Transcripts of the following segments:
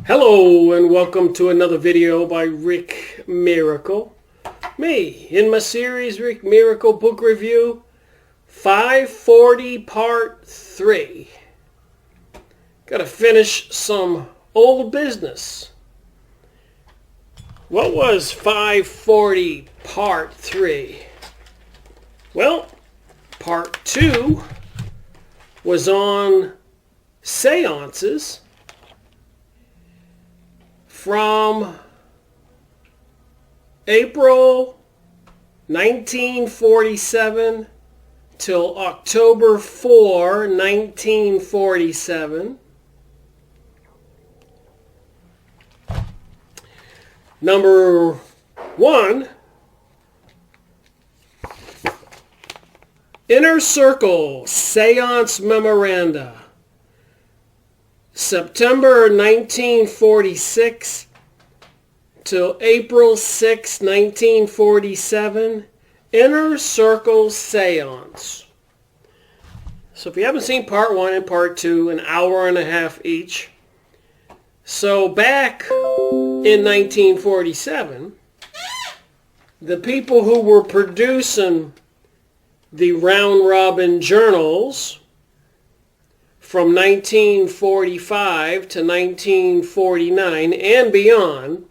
Hello and welcome to another video by Rick Miracle. Me, in my series Rick Miracle Book Review 540 Part 3. Gotta finish some old business. What was 540 Part 3? Well, Part 2 was on seances from April 1947 till October 4, 1947. Number 1, Inner Circle Seance Memoranda. September 1946 till April 6, 1947, Inner Circle Seance. So if you haven't seen Part 1 and Part 2, an hour and a half each. So back in 1947, the people who were producing the round-robin journals from 1945 to 1949 and beyond,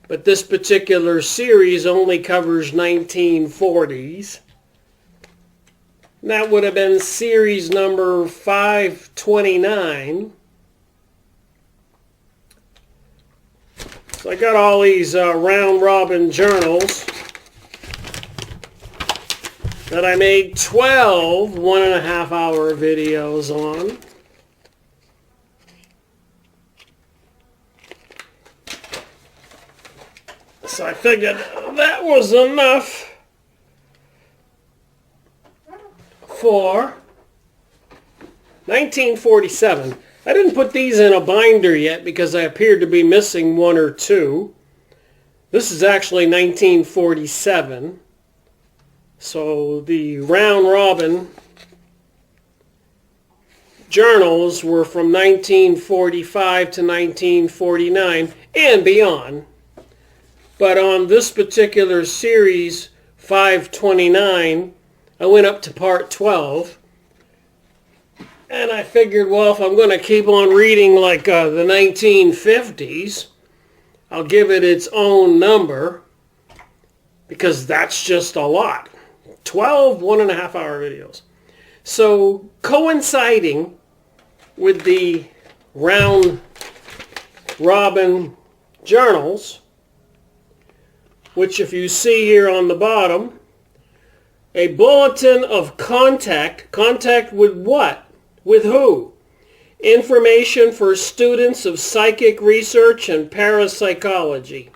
but this particular series only covers 1940s. That would have been series number 529. So I got all these round-robin journals that I made 12 1.5-hour videos on. So I figured that was enough for 1947. I didn't put these in a binder yet because I appeared to be missing one or two. This is actually 1947. So the round-robin journals were from 1945 to 1949 and beyond. But on this particular series, 529, I went up to Part 12. And I figured, well, if I'm going to keep on reading like the 1950s, I'll give it its own number, because that's just a lot. 12 1.5-hour videos. So coinciding with the round-robin journals, which if you see here on the bottom, a bulletin of contact. Contact with what? With who? Information for students of psychic research and parapsychology.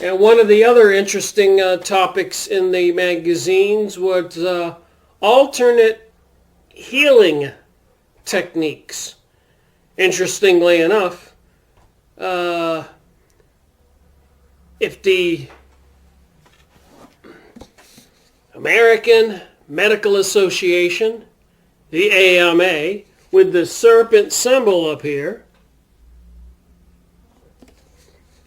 And one of the other interesting topics in the magazines was alternate healing techniques. Interestingly enough, if the American Medical Association, the AMA, with the serpent symbol up here,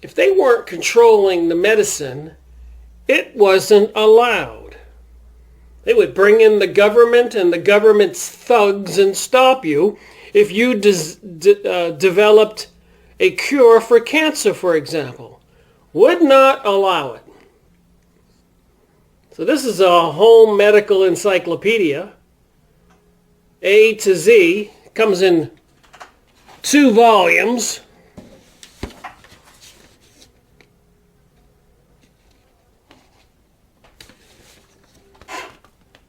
if they weren't controlling the medicine, it wasn't allowed. They would bring in the government and the government's thugs and stop you if you developed a cure for cancer, for example. Would not allow it. So this is a home medical encyclopedia, A to Z. Comes in 2 volumes.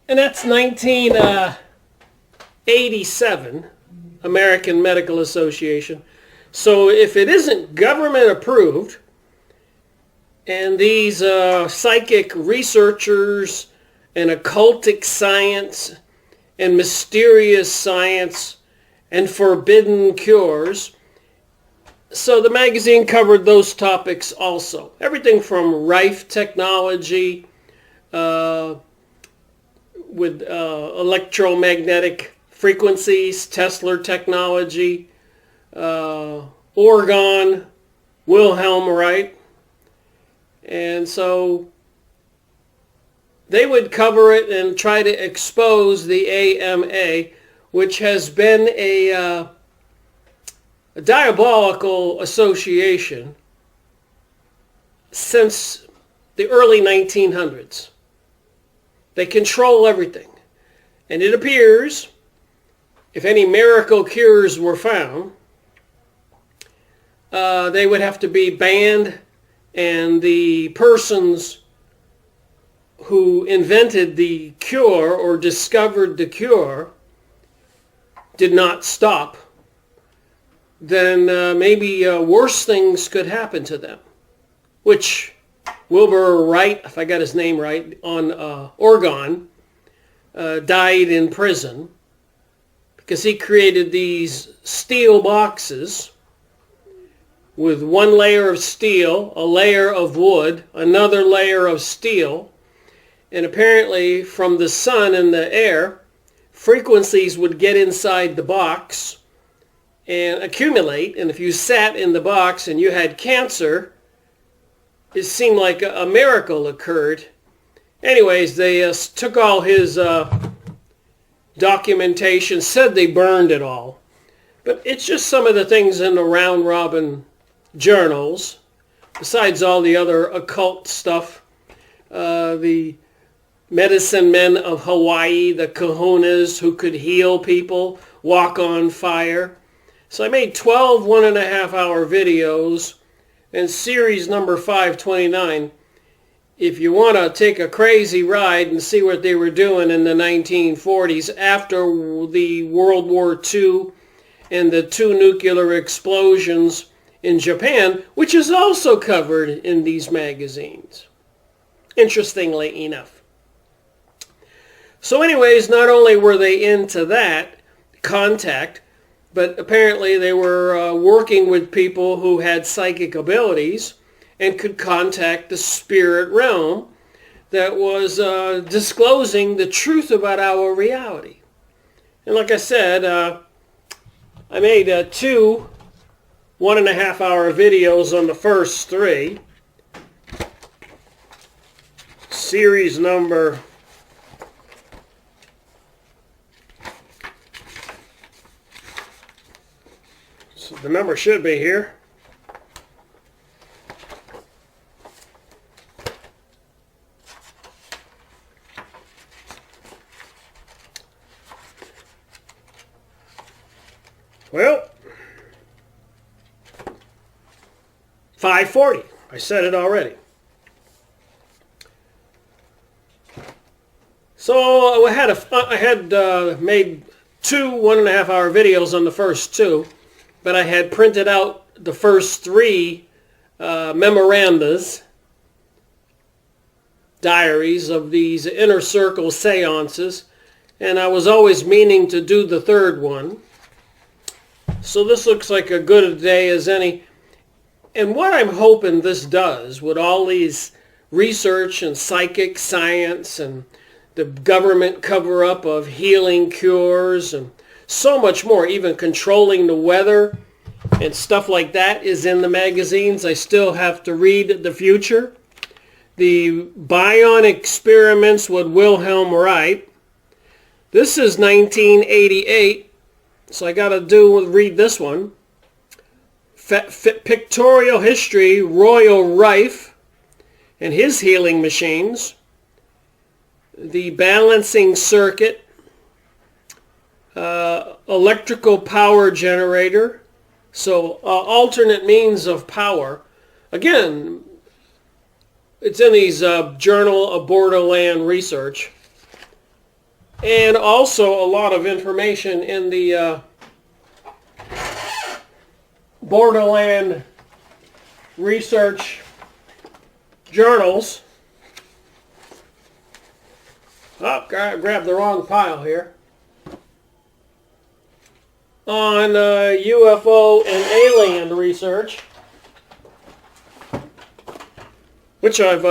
And that's 1987, American Medical Association. So if it isn't government approved, and these psychic researchers and occultic science and mysterious science and forbidden cures. So the magazine covered those topics also. Everything from Rife technology with electromagnetic frequencies, Tesla technology, Oregon, Wilhelm Wright. And so they would cover it and try to expose the AMA, which has been a diabolical association since the early 1900s. They control everything. And it appears, if any miracle cures were found, they would have to be banned, and the persons who invented the cure or discovered the cure did not stop, then maybe worse things could happen to them. Which Wilbur Wright, if I got his name right, on Oregon, died in prison because he created these steel boxes with one layer of steel, a layer of wood, another layer of steel, and apparently from the sun and the air, frequencies would get inside the box and accumulate, and if you sat in the box and you had cancer, it seemed like a miracle occurred. Anyways, they took all his documentation, said they burned it all. But it's just some of the things in the round robin journals, besides all the other occult stuff. The medicine men of Hawaii, the kahunas who could heal people, walk on fire. So I made 12 1.5-hour videos, and series number 529. If you want to take a crazy ride and see what they were doing in the 1940s after the World War II and the 2 nuclear explosions in Japan, which is also covered in these magazines, interestingly enough. So anyways, not only were they into that contact, but apparently they were working with people who had psychic abilities and could contact the spirit realm that was disclosing the truth about our reality. And like I said, I made 2 1.5-hour videos on the first 3. Series number the number should be here. Well, 540. I said it already. So I had made 2 1.5-hour videos on the first 2. But I had printed out the first 3 memorandas, diaries of these inner circle seances, and I was always meaning to do the 3rd one. So this looks like a good a day as any. And what I'm hoping this does with all these research and psychic science and the government cover-up of healing cures and so much more, even controlling the weather and stuff like that is in the magazines. I still have to read the future. The Bion experiments with Wilhelm Wright. This is 1988, so I got to read this one. Pictorial history, Royal Rife and his healing machines. The balancing circuit. Electrical power generator, so alternate means of power. Again, it's in these Journal of Borderland Research, and also a lot of information in the Borderland Research journals. Oh, grabbed the wrong pile here. On UFO and alien research, which I've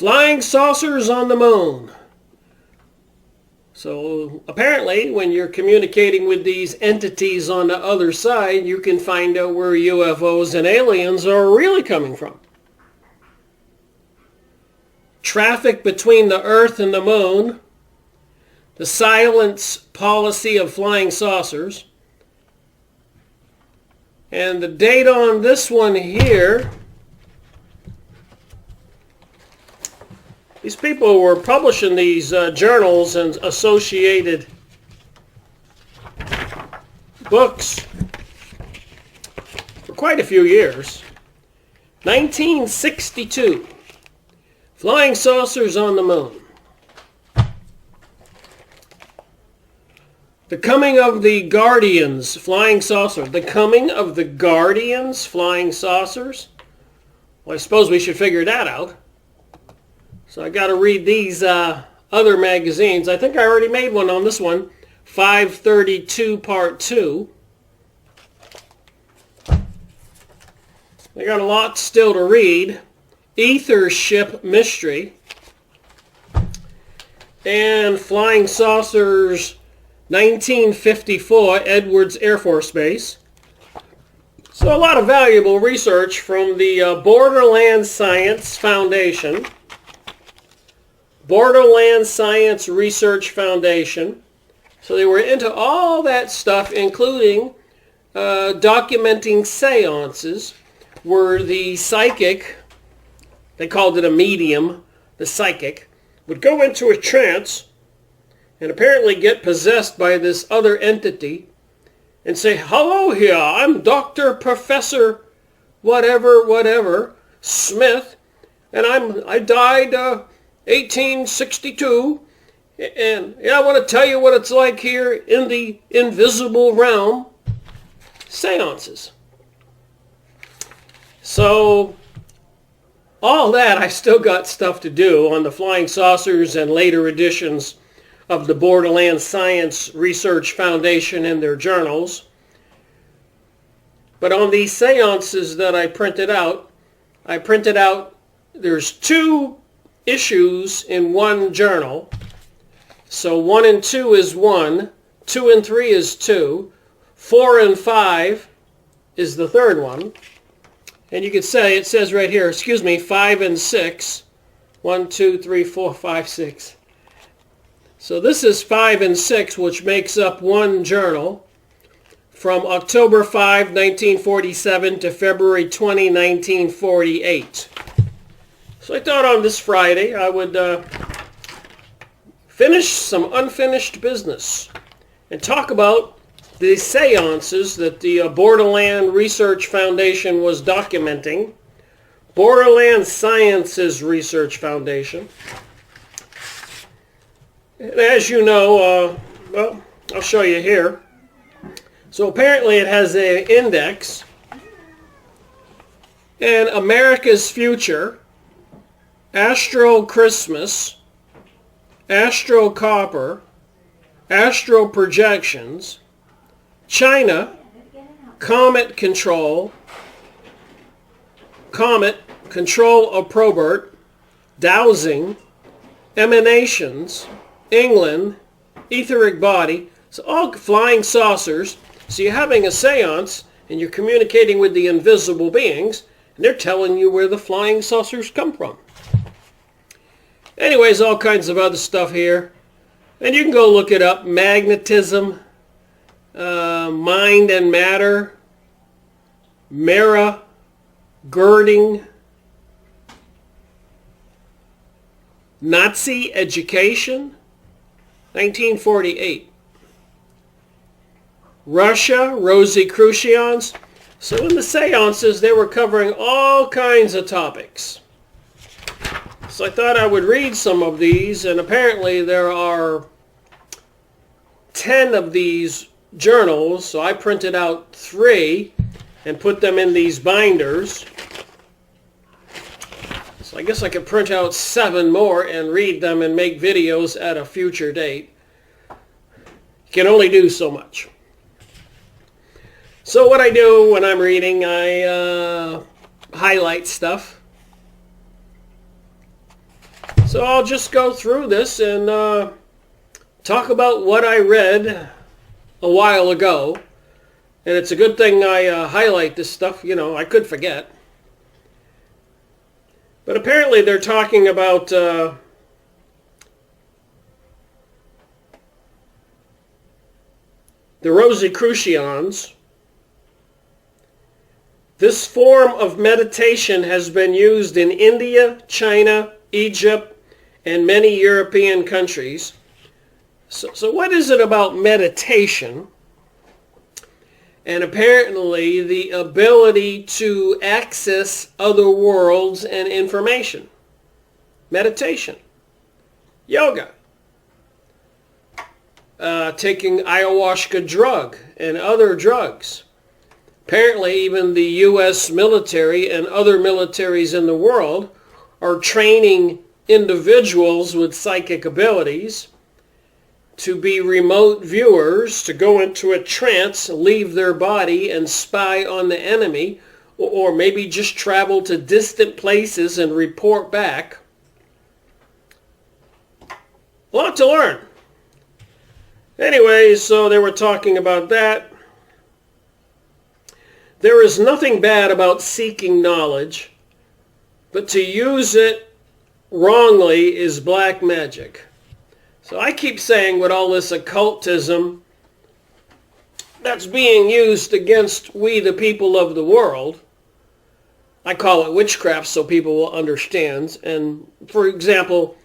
Flying saucers on the moon. So apparently when you're communicating with these entities on the other side, you can find out where UFOs and aliens are really coming from. Traffic between the Earth and the moon. The silence policy of flying saucers. And the date on this one here, these people were publishing these journals and associated books for quite a few years. 1962, Flying Saucers on the Moon. The Coming of the Guardians Flying Saucer. The Coming of the Guardians Flying Saucers? Well, I suppose we should figure that out. So I got to read these other magazines. I think I already made one on this one. 532 Part 2. I got a lot still to read. Ether Ship Mystery. And Flying Saucers 1954, Edwards Air Force Base. So a lot of valuable research from the Borderland Science Foundation. Borderland Science Research Foundation. So they were into all that stuff, including documenting seances, where the psychic, they called it a medium, the psychic, would go into a trance and apparently get possessed by this other entity and say, "Hello here, I'm Dr. Professor whatever Smith, and I died 1862, and I want to tell you what it's like here in the invisible realm." Seances. So all that, I still got stuff to do on the Flying Saucers and later editions of the Borderland Science Research Foundation and their journals. But on these seances that I printed out, there's 2 issues in one journal. So 1 and 2 is 1, 2 and 3 is 2, 4 and 5 is the third one. And you could say, it says right here, 5 and 6. 1, 2, 3, 4, 5, 6. So this is 5 and 6, which makes up one journal from October 5, 1947 to February 20, 1948. So I thought on this Friday I would finish some unfinished business and talk about the seances that the Borderland Research Foundation was documenting. Borderland Sciences Research Foundation. And as you know, well, I'll show you here. So apparently it has an index. And America's Future, Astro Christmas, Astro Copper, Astro Projections, China, Comet Control, Comet, Control of Probert, Dowsing, Emanations, England, Etheric Body. So all flying saucers. So you're having a seance and you're communicating with the invisible beings and they're telling you where the flying saucers come from. Anyways, all kinds of other stuff here. And you can go look it up. Magnetism, Mind and Matter, Mera, Girding, Nazi Education, 1948. Russia, Rosicrucians. So in the seances, they were covering all kinds of topics. So I thought I would read some of these, and apparently there are 10 of these journals. So I printed out 3 and put them in these binders. So I guess I could print out 7 more and read them and make videos at a future date. You can only do so much. So what I do when I'm reading, I highlight stuff. So I'll just go through this and talk about what I read a while ago. And it's a good thing I highlight this stuff. You know, I could forget. But apparently they're talking about the Rosicrucians. This form of meditation has been used in India, China, Egypt, and many European countries. So what is it about meditation? And apparently the ability to access other worlds and information. Meditation. Yoga. Taking ayahuasca drug and other drugs. Apparently even the U.S. military and other militaries in the world are training individuals with psychic abilities to be remote viewers, to go into a trance, leave their body and spy on the enemy, or maybe just travel to distant places and report back. A lot to learn. Anyway, so they were talking about that. There is nothing bad about seeking knowledge, but to use it wrongly is black magic. So I keep saying with all this occultism that's being used against we the people of the world, I call it witchcraft so people will understand. And for example,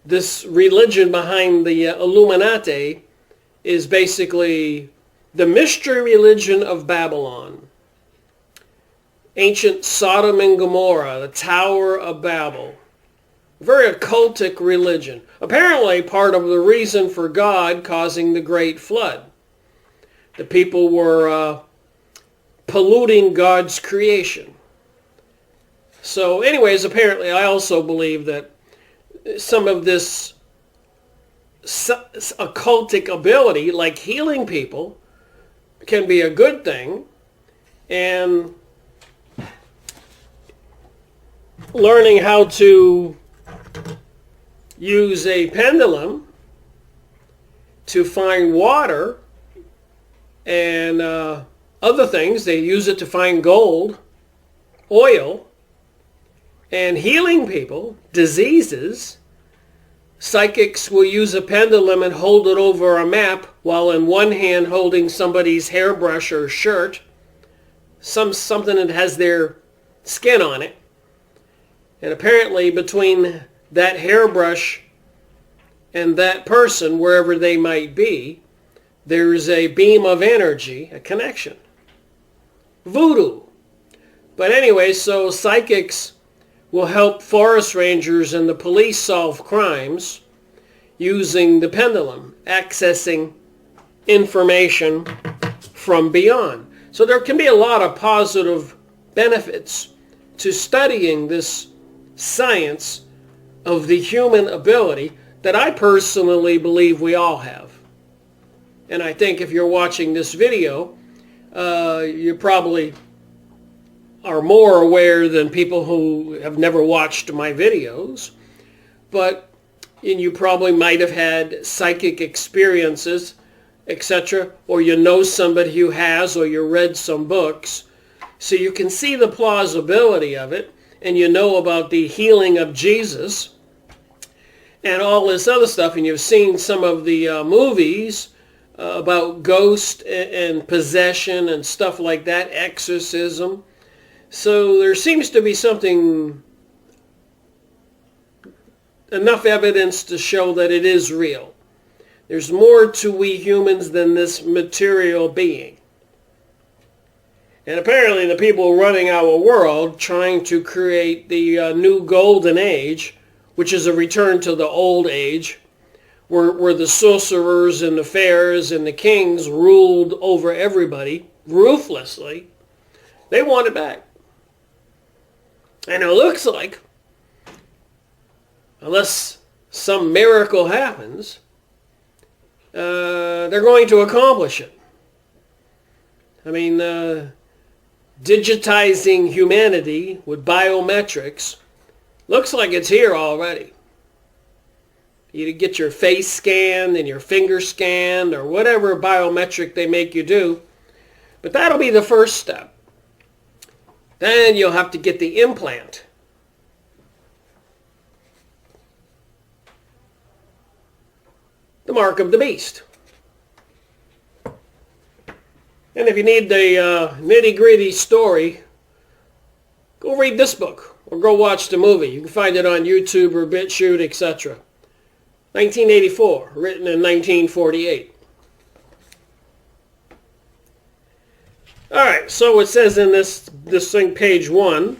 this religion behind the Illuminati is basically the mystery religion of Babylon. Ancient Sodom and Gomorrah, the Tower of Babel. Very occultic religion. Apparently part of the reason for God causing the Great Flood. The people were polluting God's creation. So anyways, apparently I also believe that some of this occultic ability, like healing people, can be a good thing. And learning how to use a pendulum to find water and other things. They use it to find gold, oil, and healing people, diseases. Psychics will use a pendulum and hold it over a map while in one hand holding somebody's hairbrush or shirt, something that has their skin on it. And apparently between that hairbrush and that person, wherever they might be, there's a beam of energy, a connection. Voodoo. But anyway, so psychics will help forest rangers and the police solve crimes using the pendulum, accessing information from beyond. So there can be a lot of positive benefits to studying this science of the human ability that I personally believe we all have. And I think if you're watching this video, you probably are more aware than people who have never watched my videos. And you probably might have had psychic experiences, etc. Or you know somebody who has, or you read some books. So you can see the plausibility of it. And you know about the healing of Jesus and all this other stuff, and you've seen some of the movies about ghost and possession and stuff like that, exorcism. So there seems to be enough evidence to show that it is real. There's more to we humans than this material being. And apparently the people running our world, trying to create the new golden age, which is a return to the old age, where the sorcerers and the fairies and the kings ruled over everybody ruthlessly, they want it back. And it looks like, unless some miracle happens, they're going to accomplish it. I mean, digitizing humanity with biometrics looks like it's here already. You get your face scanned and your finger scanned or whatever biometric they make you do. But that'll be the first step. Then you'll have to get the implant. The mark of the beast. And if you need the nitty-gritty story, go read this book or go watch the movie. You can find it on YouTube or BitChute, etc. 1984, written in 1948. All right, so it says in this thing, page 1,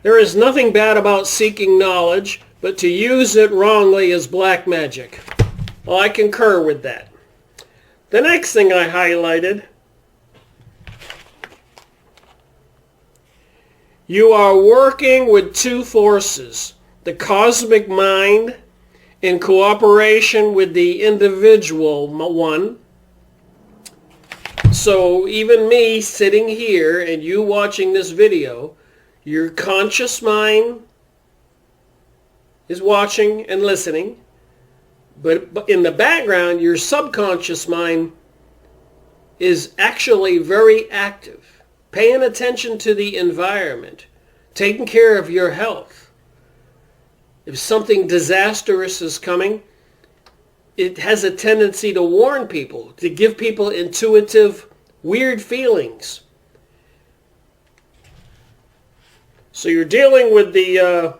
there is nothing bad about seeking knowledge, but to use it wrongly is black magic. Well, I concur with that. The next thing I highlighted, you are working with two forces, the cosmic mind in cooperation with the individual one. So even me sitting here and you watching this video, your conscious mind is watching and listening, but in the background, your subconscious mind is actually very active, paying attention to the environment, taking care of your health. If something disastrous is coming, it has a tendency to warn people, to give people intuitive, weird feelings. So you're dealing with the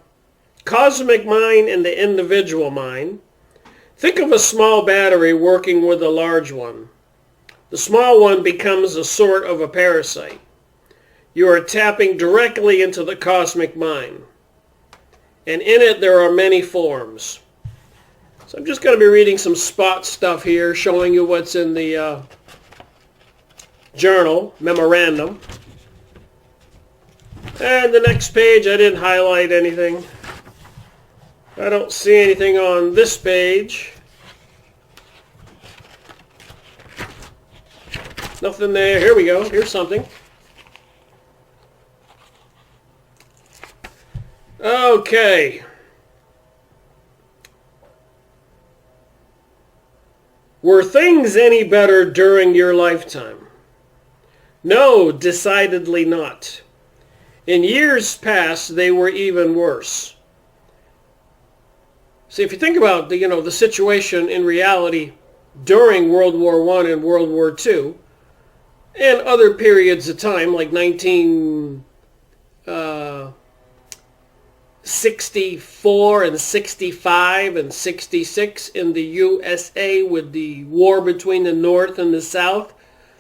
cosmic mind and the individual mind. Think of a small battery working with a large one. The small one becomes a sort of a parasite. You are tapping directly into the cosmic mind. And in it there are many forms. So I'm just going to be reading some spot stuff here, showing you what's in the journal, memorandum. And the next page, I didn't highlight anything. I don't see anything on this page. Nothing there. Here we go. Here's something. Okay. Were things any better during your lifetime? No, decidedly not. In years past, they were even worse. See, if you think about the situation in reality during World War I and World War II, and other periods of time like 1964 and 65 and 66 in the USA with the war between the North and the South,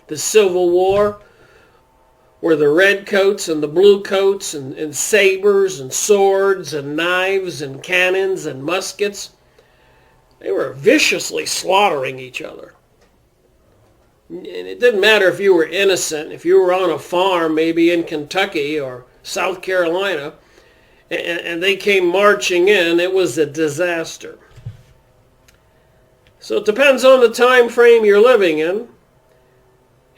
the Civil War, where the red coats and the blue coats and sabers and swords and knives and cannons and muskets, they were viciously slaughtering each other. And it didn't matter if you were innocent, if you were on a farm maybe in Kentucky or South Carolina, and they came marching in, it was a disaster. So it depends on the time frame you're living in.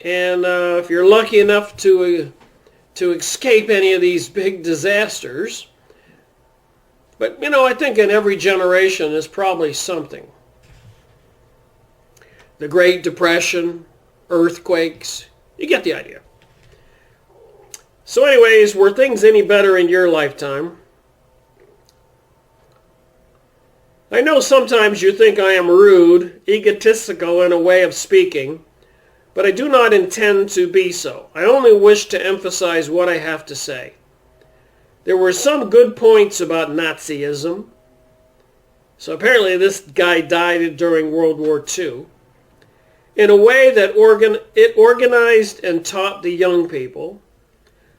And if you're lucky enough to escape any of these big disasters, but I think in every generation is probably something. The Great Depression, earthquakes, you get the idea. So anyways, were things any better in your lifetime? I know sometimes you think I am rude, egotistical in a way of speaking, but I do not intend to be so. I only wish to emphasize what I have to say. There were some good points about Nazism. So apparently this guy died during World War II. In a way that it organized and taught the young people.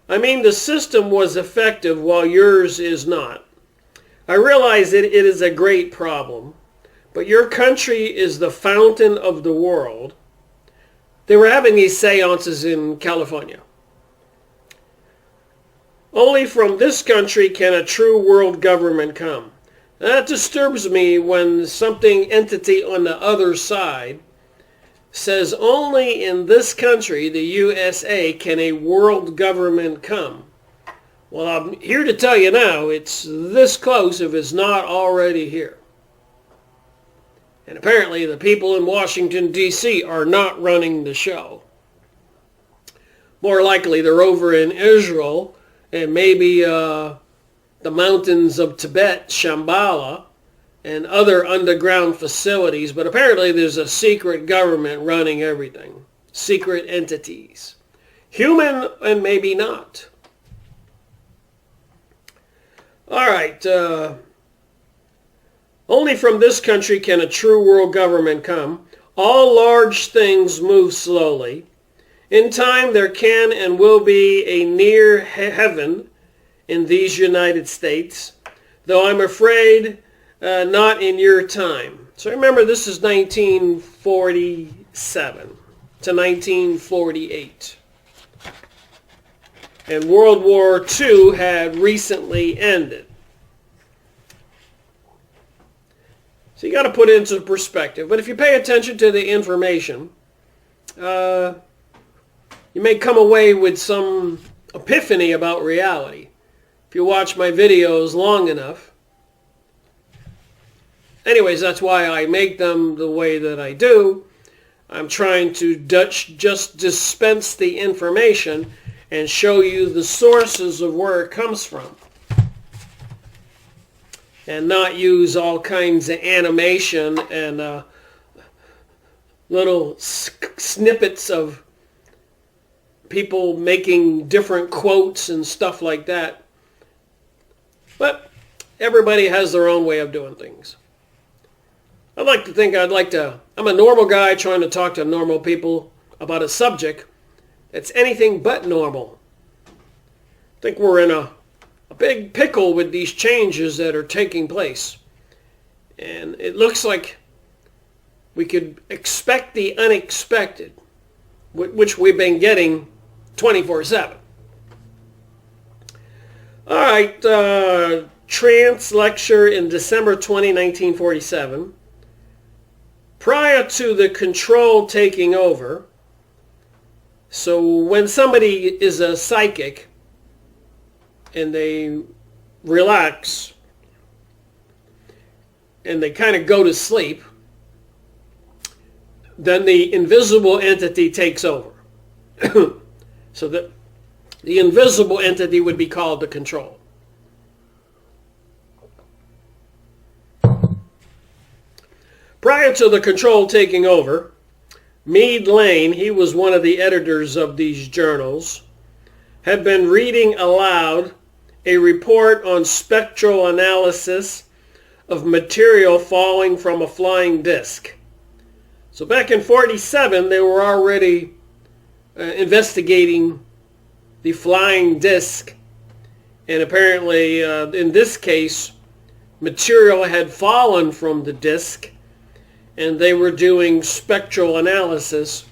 I mean, the system was effective while yours is not. I realize it is a great problem, but your country is the fountain of the world. They were having these seances in California. Only from this country can a true world government come. That disturbs me when something entity on the other side says only in this country, the USA, can a world government come. Well, I'm here to tell you now, it's this close if it's not already here. And apparently the people in Washington, D.C. are not running the show. More likely they're over in Israel and maybe the mountains of Tibet, Shambhala, and other underground facilities. But apparently there's a secret government running everything. Secret entities. Human and maybe not. All right. Only from this country can a true world government come. All large things move slowly. In time there can and will be a near heaven in these United States, though I'm afraid not in your time. So remember, this is 1947 to 1948. And World War II had recently ended. So you got to put it into perspective. But if you pay attention to the information, you may come away with some epiphany about reality. If you watch my videos long enough. Anyways, that's why I make them the way that I do. I'm trying to just dispense the information and show you the sources of where it comes from. And not use all kinds of animation and little snippets of people making different quotes and stuff like that. But everybody has their own way of doing things. I'd like to think I'm a normal guy trying to talk to normal people about a subject that's anything but normal. I think we're in a big pickle with these changes that are taking place. And it looks like we could expect the unexpected, which we've been getting 24/7. All right, trance lecture in December 20, 1947. Prior to the control taking over, so when somebody is a psychic and they relax and they kind of go to sleep, then the invisible entity takes over. So that the invisible entity would be called the control. Prior to the control taking over, Meade Lane, he was one of the editors of these journals, had been reading aloud a report on spectral analysis of material falling from a flying disc. So back in 47, they were already investigating the flying disc. And apparently, in this case, material had fallen from the disc, and they were doing spectral analysis.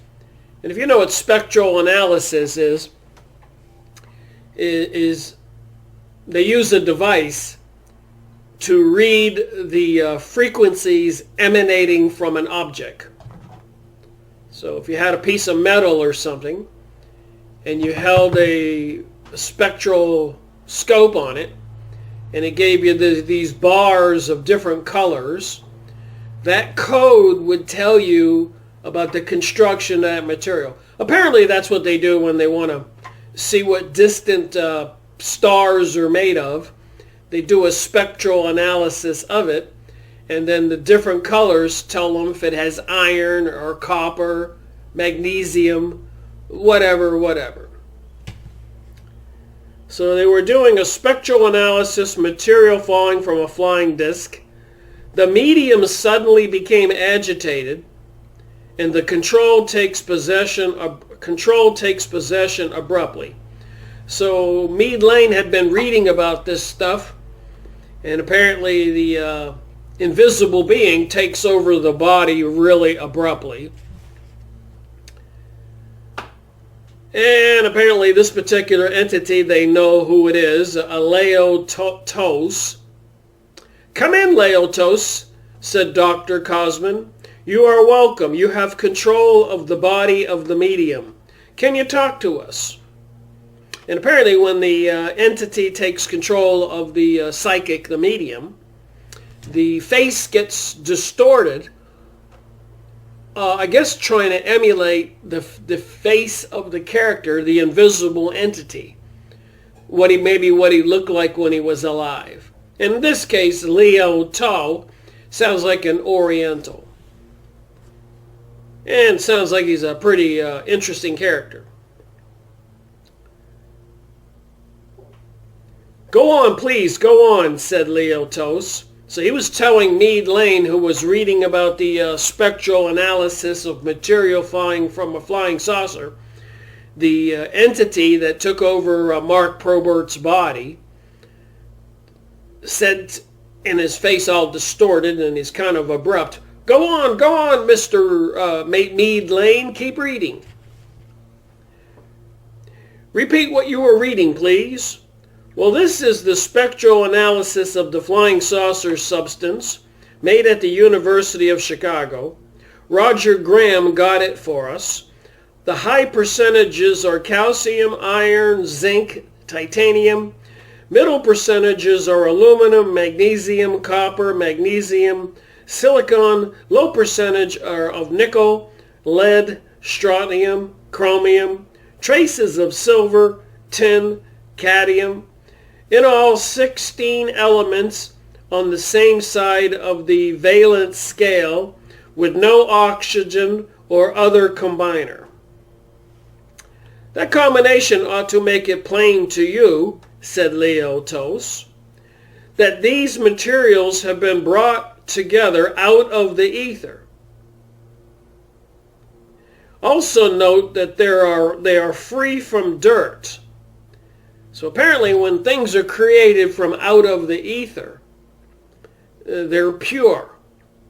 And if you know what spectral analysis is they use a device to read the frequencies emanating from an object. So if you had a piece of metal or something, and you held a spectral scope on it, and it gave you these bars of different colors, that code would tell you about the construction of that material. Apparently that's what they do when they want to see what distant stars are made of. They do a spectral analysis of it, and then the different colors tell them if it has iron or copper, magnesium, whatever. So they were doing a spectral analysis, material falling from a flying disc. The medium suddenly became agitated, and the control takes possession abruptly. So Meade Lane had been reading about this stuff, and apparently the invisible being takes over the body really abruptly. And apparently this particular entity, they know who it is, Leotos. "Come in, Leotos," said Dr. Cosman. "You are welcome. You have control of the body of the medium. Can you talk to us?" And apparently when the entity takes control of the psychic, the medium, the face gets distorted, I guess trying to emulate the face of the character, the invisible entity, what he looked like when he was alive. In this case, Leo Tao sounds like an Oriental. And sounds like he's a pretty interesting character. "Go on, please, go on," said Leo Tos. So he was telling Meade Lane, who was reading about the spectral analysis of material flying from a flying saucer, the entity that took over Mark Probert's body, said, in his face all distorted and he's kind of abrupt, go on, Mr. Meade Lane, keep reading." "Repeat what you were reading, please." "Well, this is the spectral analysis of the flying saucer substance made at the University of Chicago. Roger Graham got it for us. The high percentages are calcium, iron, zinc, titanium. Middle percentages are aluminum, magnesium, copper, magnesium, silicon. Low percentage are of nickel, lead, strontium, chromium, traces of silver, tin, cadmium. In all, 16 elements on the same side of the valence scale with no oxygen or other combiner. That combination ought to make it plain to you," said Leo Tos, "that these materials have been brought together out of the ether. Also note that they are free from dirt." So apparently when things are created from out of the ether, they're pure.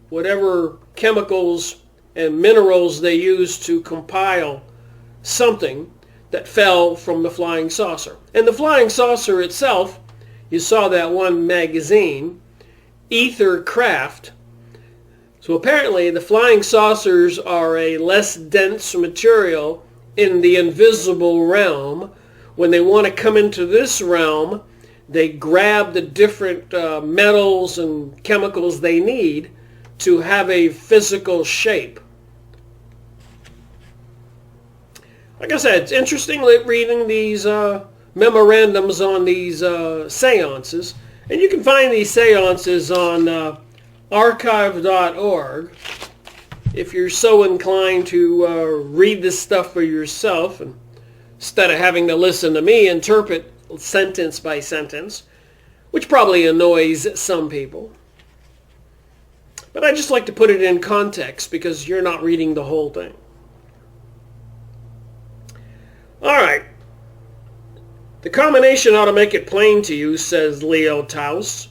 Whatever chemicals and minerals they use to compile something that fell from the flying saucer. And the flying saucer itself, you saw that one magazine, Ether Craft. So apparently the flying saucers are a less dense material in the invisible realm. When they want to come into this realm, they grab the different metals and chemicals they need to have a physical shape. Like I said, it's interesting reading these memorandums on these seances. And you can find these seances on archive.org if you're so inclined to read this stuff for yourself, and instead of having to listen to me interpret sentence by sentence, which probably annoys some people. But I just like to put it in context because you're not reading the whole thing. All right. "The combination ought to make it plain to you," says Leo Taus,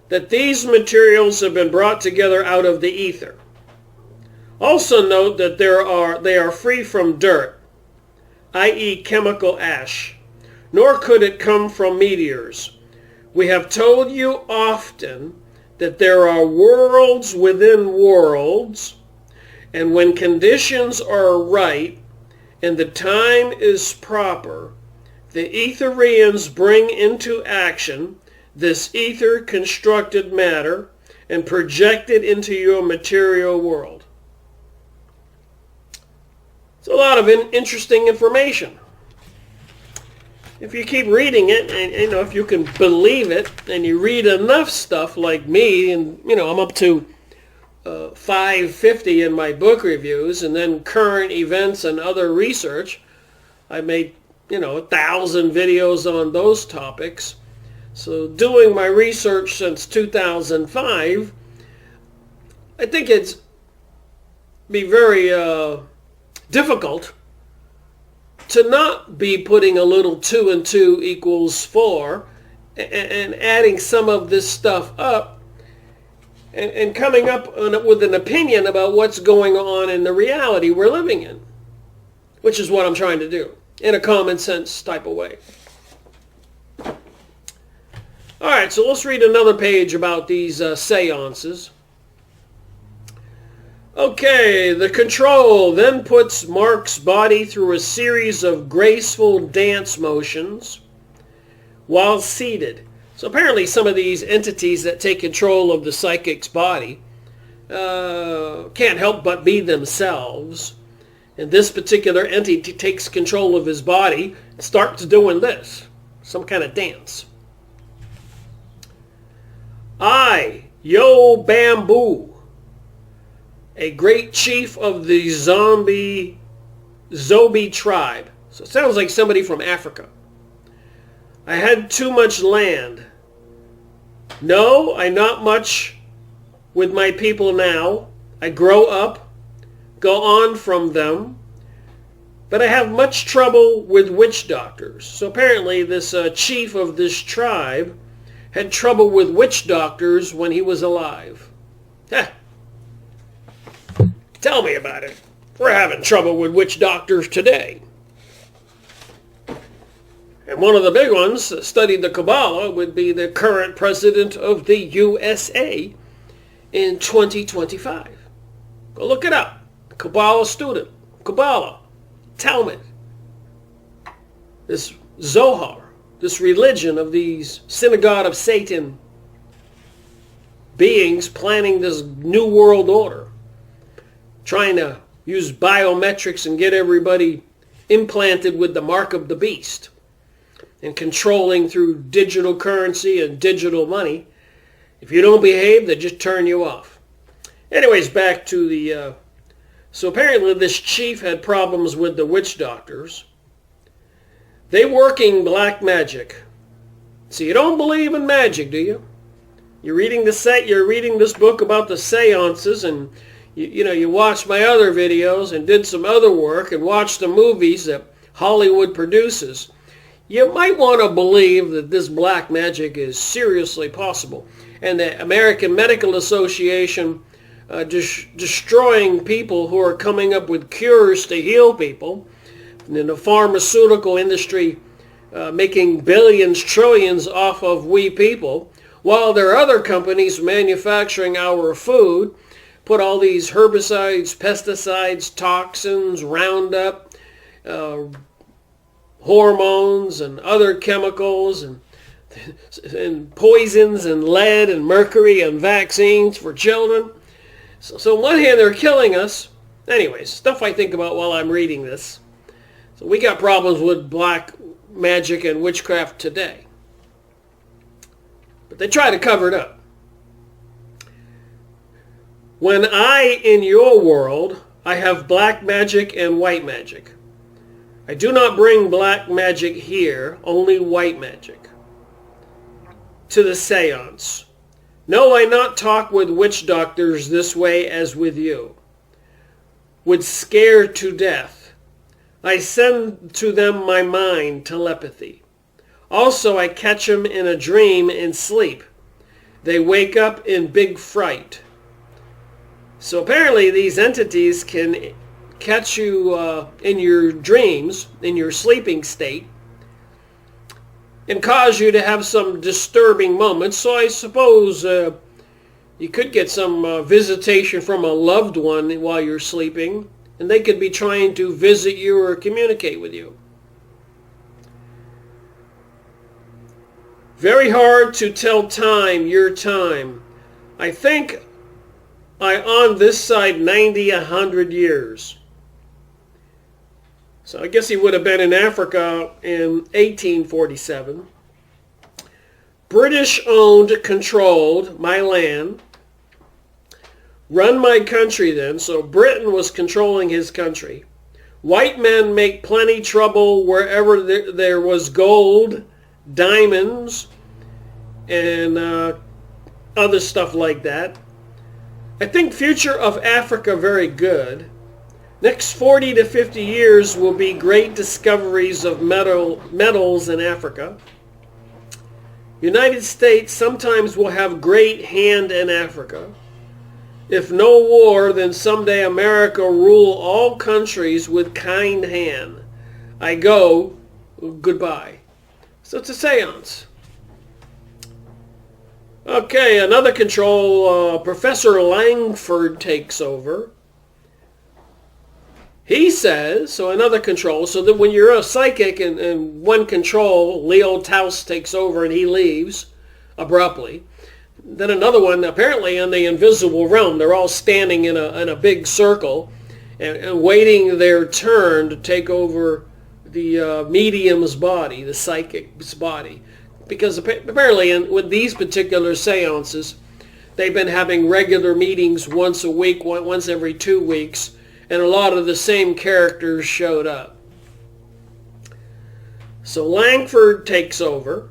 "that these materials have been brought together out of the ether. Also note that they are free from dirt, i.e. chemical ash, nor could it come from meteors. We have told you often that there are worlds within worlds, and when conditions are right and the time is proper, the Etherians bring into action this ether-constructed matter and project it into your material world." It's a lot of interesting information. If you keep reading it, and if you can believe it, and you read enough stuff like me, and I'm up to 550 in my book reviews, and then current events and other research. I made 1,000 videos on those topics. So doing my research since 2005, I think it's be very difficult to not be putting a little 2 and 2 equals 4 and adding some of this stuff up and coming up with an opinion about what's going on in the reality we're living in, which is what I'm trying to do in a common sense type of way. All right, so let's read another page about these seances. Okay, the control then puts Mark's body through a series of graceful dance motions while seated. So apparently some of these entities that take control of the psychic's body can't help but be themselves. And this particular entity takes control of his body and starts doing this, some kind of dance. I, Yo Bamboo, a great chief of the Zobi tribe. So it sounds like somebody from Africa. I had too much land. No, I not much with my people now. I grow up, go on from them, but I have much trouble with witch doctors. So apparently this chief of this tribe had trouble with witch doctors when he was alive. Tell me about it. We're having trouble with witch doctors today. And one of the big ones that studied the Kabbalah would be the current president of the USA in 2025. Go look it up. Kabbalah student. Kabbalah. Talmud. This Zohar. This religion of these synagogue of Satan beings planning this new world order. Trying to use biometrics and get everybody implanted with the mark of the beast. And controlling through digital currency and digital money. If you don't behave, they just turn you off. Anyways, back to the... So apparently this chief had problems with the witch doctors. They working black magic. So you don't believe in magic, do you? You're reading this book about the seances, and you watched my other videos and did some other work and watched the movies that Hollywood produces. You might want to believe that this black magic is seriously possible. And the American Medical Association destroying people who are coming up with cures to heal people. And in the pharmaceutical industry making billions, trillions off of we people. While there are other companies manufacturing our food, put all these herbicides, pesticides, toxins, Roundup, hormones and other chemicals and poisons and lead and mercury and vaccines for children. So on one hand, they're killing us. Anyways, stuff I think about while I'm reading this. So we got problems with black magic and witchcraft today. But they try to cover it up. When in your world, I have black magic and white magic. I do not bring black magic here, only white magic. To the seance. No, I not talk with witch doctors this way as with you. Would scare to death. I send to them my mind telepathy. Also, I catch them in a dream and sleep. They wake up in big fright. So apparently these entities can catch you in your dreams, in your sleeping state, and cause you to have some disturbing moments. So I suppose you could get some visitation from a loved one while you're sleeping, and they could be trying to visit you or communicate with you. Very hard to tell time, your time. I think I on this side 90, 100 years. So I guess he would have been in Africa in 1847. British owned, controlled my land. Run my country then. So Britain was controlling his country. White men make plenty trouble wherever there was gold, diamonds, and other stuff like that. I think future of Africa very good. Next 40 to 50 years will be great discoveries of metals in Africa. United States sometimes will have great hand in Africa. If no war, then someday America rule all countries with kind hand. I go, goodbye. So it's a seance. Okay, another control, Professor Langford takes over. He says, so another control, so that when you're a psychic and one control, Leo Taus takes over and he leaves abruptly. Then another one, apparently in the invisible realm, they're all standing in a big circle and waiting their turn to take over the medium's body, the psychic's body. Because apparently with these particular seances, they've been having regular meetings once a week, once every 2 weeks, and a lot of the same characters showed up. So Langford takes over.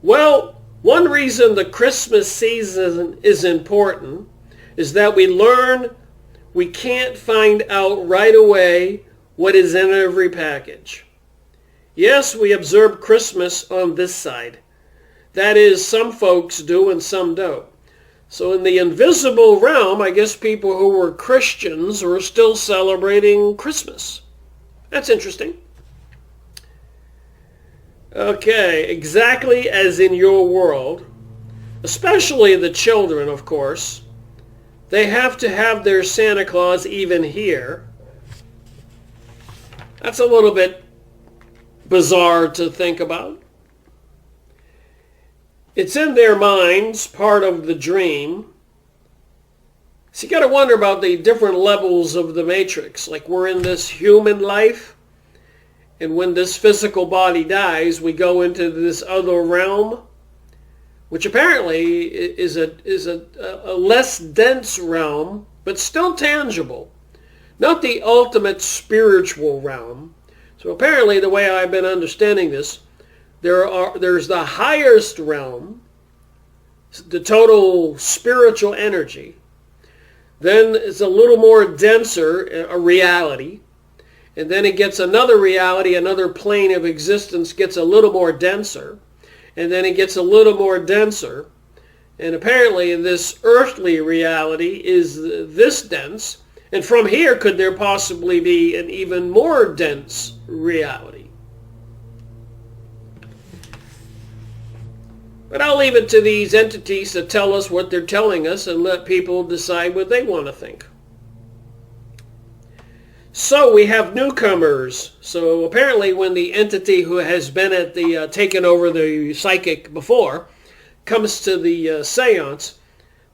Well, one reason the Christmas season is important is that we learn we can't find out right away what is in every package. Yes, we observe Christmas on this side. That is, some folks do and some don't. So in the invisible realm, I guess people who were Christians were still celebrating Christmas. That's interesting. Okay, exactly as in your world, especially the children, of course, they have to have their Santa Claus even here. That's a little bit bizarre to think about. It's in their minds, part of the dream. So you got to wonder about the different levels of the matrix. Like we're in this human life, and when this physical body dies, we go into this other realm, which apparently is a less dense realm, but still tangible. Not the ultimate spiritual realm. So apparently, the way I've been understanding this, there's the highest realm, the total spiritual energy. Then it's a little more denser, a reality. And then it gets another reality, another plane of existence gets a little more denser. And then it gets a little more denser. And apparently this earthly reality is this dense. And from here, could there possibly be an even more dense reality? But I'll leave it to these entities to tell us what they're telling us and let people decide what they want to think. So we have newcomers. So apparently when the entity who has been at the taken over the psychic before comes to the seance,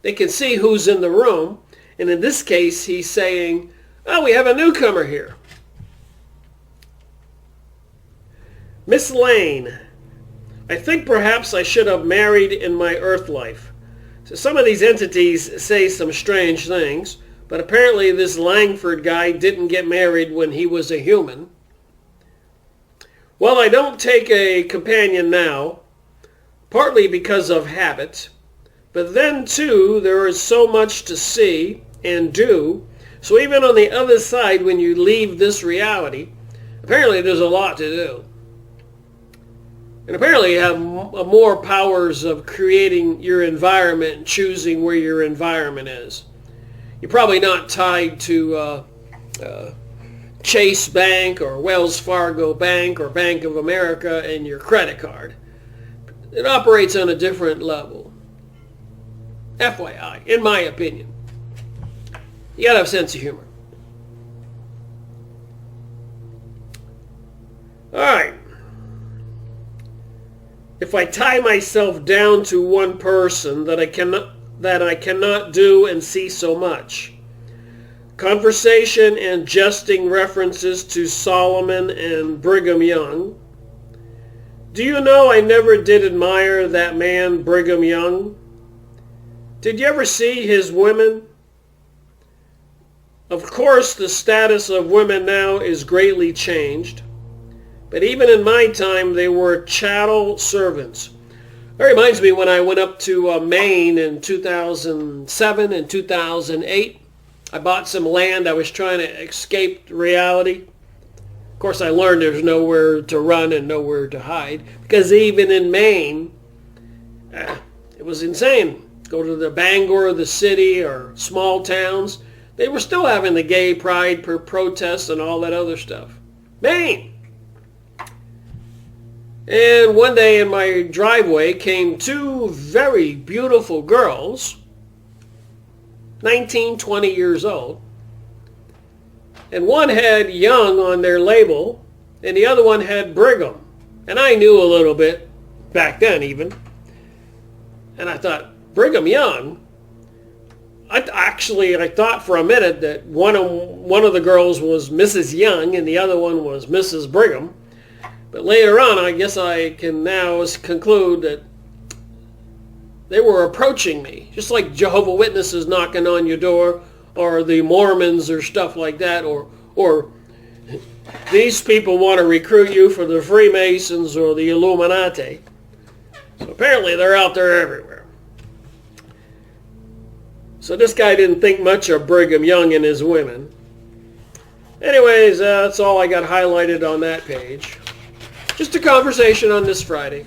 they can see who's in the room. And in this case, he's saying, oh, we have a newcomer here. Miss Lane, I think perhaps I should have married in my earth life. So some of these entities say some strange things, but apparently this Langford guy didn't get married when he was a human. Well, I don't take a companion now, partly because of habit, but then too there is so much to see and do. So even on the other side, when you leave this reality, apparently there's a lot to do. And apparently you have more powers of creating your environment and choosing where your environment is. You're probably not tied to Chase Bank or Wells Fargo Bank or Bank of America and your credit card. It operates on a different level. FYI, in my opinion. You gotta have a sense of humor. Alright. If I tie myself down to one person that I cannot do and see so much. Conversation and jesting references to Solomon and Brigham Young. Do you know I never did admire that man Brigham Young? Did you ever see his women? Of course, the status of women now is greatly changed. But even in my time, they were chattel servants. That reminds me when I went up to Maine in 2007 and 2008. I bought some land. I was trying to escape reality. Of course, I learned there's nowhere to run and nowhere to hide. Because even in Maine, it was insane. Go to the Bangor, the city, or small towns. They were still having the gay pride protests and all that other stuff. Maine! And one day in my driveway came two very beautiful girls, 19, 20 years old. And one had Young on their label, and the other one had Brigham. And I knew a little bit back then even. And I thought, Brigham Young? I thought for a minute that one of the girls was Mrs. Young and the other one was Mrs. Brigham. But later on, I guess I can now conclude that they were approaching me, just like Jehovah's Witnesses knocking on your door, or the Mormons or stuff like that, or these people want to recruit you for the Freemasons or the Illuminati. So apparently they're out there everywhere. So this guy didn't think much of Brigham Young and his women. Anyways, that's all I got highlighted on that page. Just a conversation on this Friday.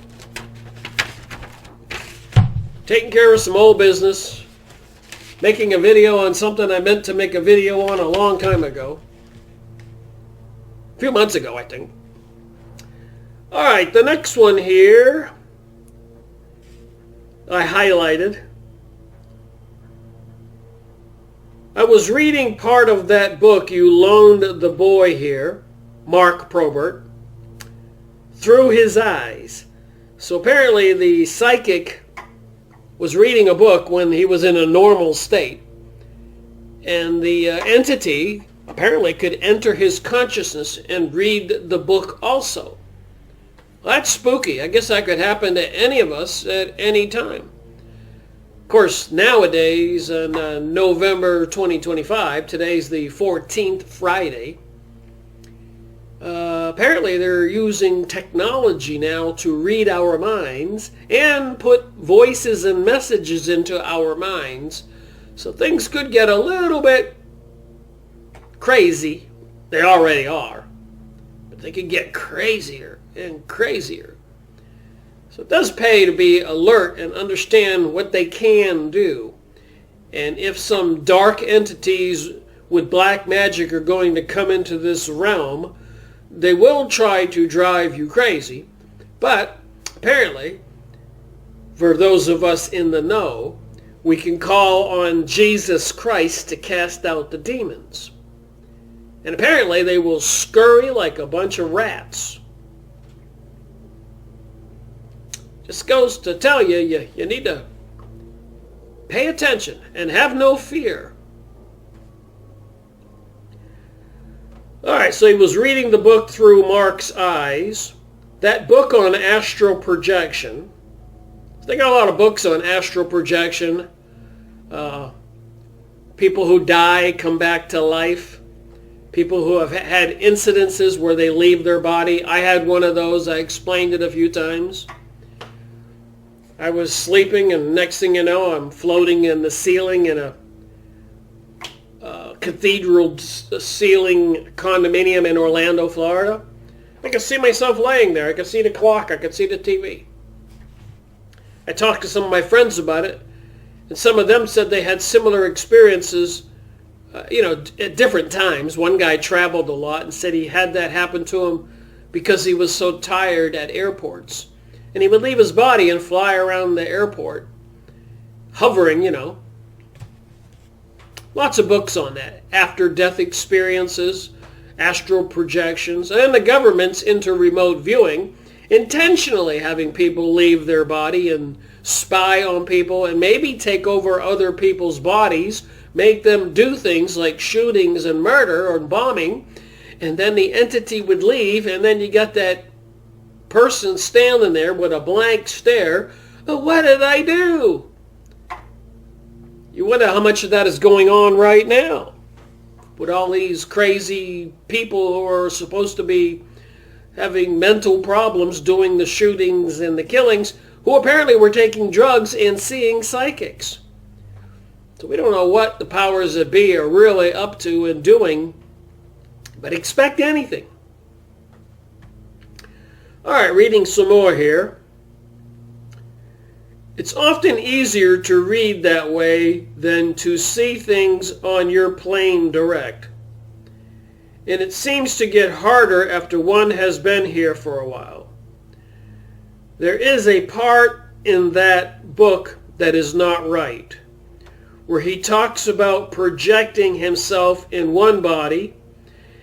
Taking care of some old business. Making a video on something I meant to make a video on a long time ago. A few months ago, I think. Alright, the next one here I highlighted. I was reading part of that book you loaned the boy here, Mark Probert, through his eyes. So apparently the psychic was reading a book when he was in a normal state. And the entity apparently could enter his consciousness and read the book also. Well, that's spooky. I guess that could happen to any of us at any time. Of course, nowadays, on November 2025, today's the 14th Friday, apparently they're using technology now to read our minds and put voices and messages into our minds. So things could get a little bit crazy. They already are. But they could get crazier and crazier. So it does pay to be alert and understand what they can do. And if some dark entities with black magic are going to come into this realm, they will try to drive you crazy. But apparently, for those of us in the know, we can call on Jesus Christ to cast out the demons. And apparently they will scurry like a bunch of rats. Just goes to tell you, you need to pay attention and have no fear. Alright, so he was reading the book through Mark's eyes. That book on astral projection. They got a lot of books on astral projection. People who die come back to life. People who have had incidences where they leave their body. I had one of those. I explained it a few times. I was sleeping, and next thing you know, I'm floating in the ceiling in a cathedral ceiling condominium in Orlando, Florida. I could see myself laying there. I could see the clock. I could see the TV. I talked to some of my friends about it, and some of them said they had similar experiences, at different times. One guy traveled a lot and said he had that happen to him because he was so tired at airports. And he would leave his body and fly around the airport, hovering, Lots of books on that. After-death experiences, astral projections, and the government's into remote viewing, intentionally having people leave their body and spy on people and maybe take over other people's bodies, make them do things like shootings and murder or bombing, and then the entity would leave, and then you got that person standing there with a blank stare. Oh, what did I do? You wonder how much of that is going on right now with all these crazy people who are supposed to be having mental problems doing the shootings and the killings, who apparently were taking drugs and seeing psychics. So we don't know what the powers that be are really up to and doing, but expect anything. All right, reading some more here. It's often easier to read that way than to see things on your plane direct. And it seems to get harder after one has been here for a while. There is a part in that book that is not right, where he talks about projecting himself in one body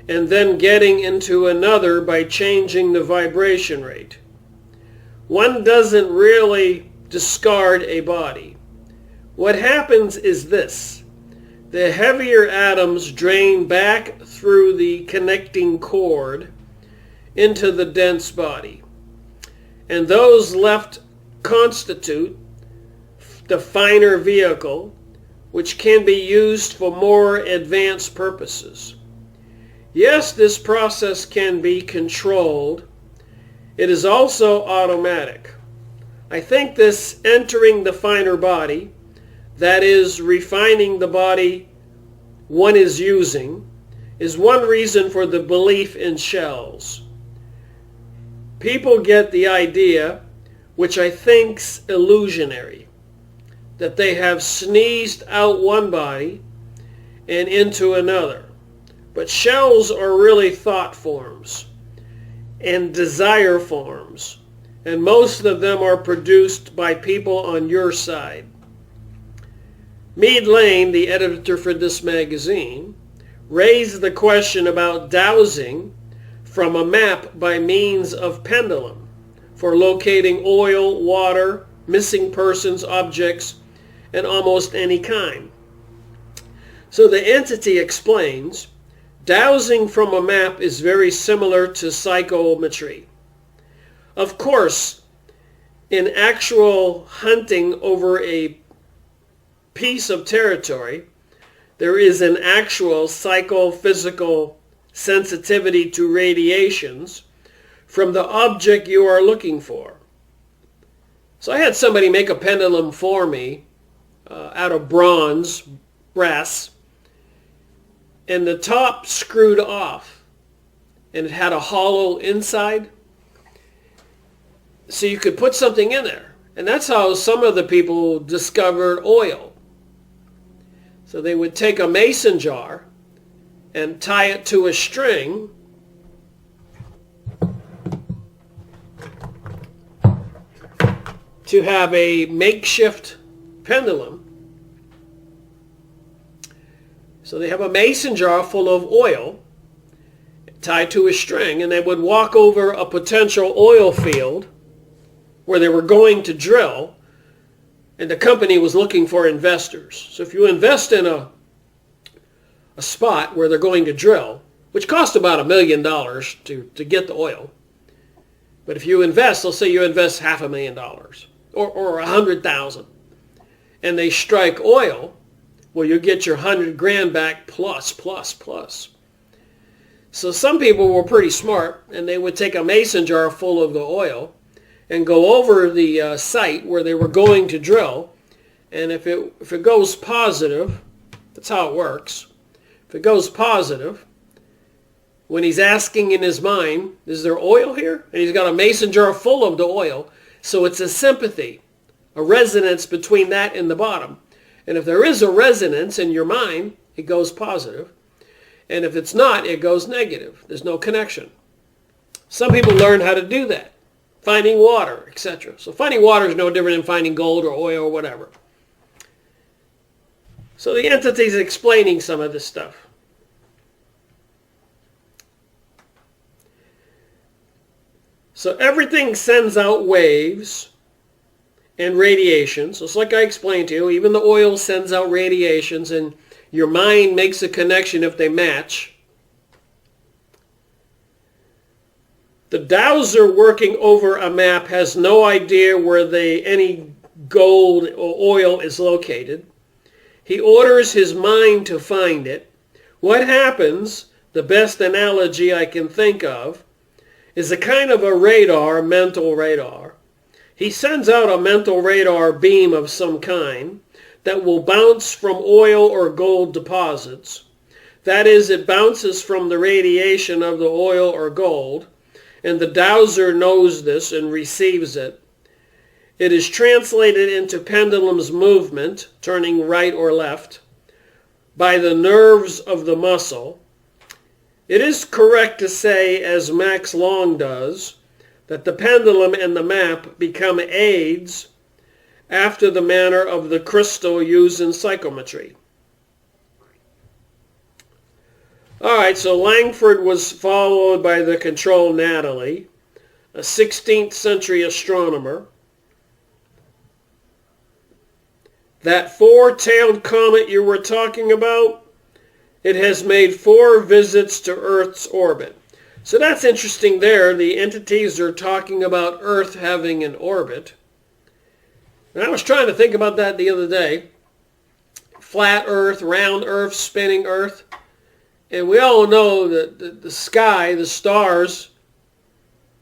and then getting into another by changing the vibration rate. One doesn't really discard a body. What happens is this. The heavier atoms drain back through the connecting cord into the dense body, and those left constitute the finer vehicle, which can be used for more advanced purposes. Yes, this process can be controlled. It is also automatic. I think this entering the finer body, that is, refining the body one is using, is one reason for the belief in shells. People get the idea, which I think's illusionary, that they have sneezed out one body and into another. But shells are really thought forms and desire forms, and most of them are produced by people on your side. Mead Lane, the editor for this magazine, raised the question about dowsing from a map by means of pendulum for locating oil, water, missing persons, objects, and almost any kind. So the entity explains, dowsing from a map is very similar to psychometry. Of course, in actual hunting over a piece of territory, there is an actual psychophysical sensitivity to radiations from the object you are looking for. So I had somebody make a pendulum for me out of brass, and the top screwed off, and it had a hollow inside, so you could put something in there. And that's how some of the people discovered oil. So they would take a mason jar and tie it to a string to have a makeshift pendulum. So they have a mason jar full of oil tied to a string, and they would walk over a potential oil field where they were going to drill, and the company was looking for investors. So if you invest in a spot where they're going to drill, which costs about $1 million to get the oil, but if you invest, let's say you invest $500,000 or $100,000, and they strike oil, well, you get your $100,000 back plus. So some people were pretty smart, and they would take a mason jar full of the oil and go over the site where they were going to drill, and if it goes positive, that's how it works. If it goes positive, when he's asking in his mind, is there oil here? And he's got a mason jar full of the oil, so it's a sympathy, a resonance between that and the bottom. And if there is a resonance in your mind, it goes positive. And if it's not, it goes negative. There's no connection. Some people learn how to do that. Finding water, etc. So finding water is no different than finding gold or oil or whatever. So the entity's explaining some of this stuff. So everything sends out waves and radiations. So it's like I explained to you, even the oil sends out radiations, and your mind makes a connection if they match. The dowser working over a map has no idea where any gold or oil is located. He orders his mind to find it. What happens, the best analogy I can think of, is a kind of a radar, mental radar. He sends out a mental radar beam of some kind that will bounce from oil or gold deposits. That is, it bounces from the radiation of the oil or gold, and the dowser knows this and receives it. It is translated into pendulum's movement, turning right or left, by the nerves of the muscle. It is correct to say, as Max Long does, that the pendulum and the map become aids after the manner of the crystal used in psychometry. All right, so Langford was followed by the control Natalie, a 16th century astronomer. That four-tailed comet you were talking about, it has made 4 visits to Earth's orbit. So that's interesting there. The entities are talking about Earth having an orbit. And I was trying to think about that the other day. Flat Earth, round Earth, spinning Earth. And we all know that the sky, the stars,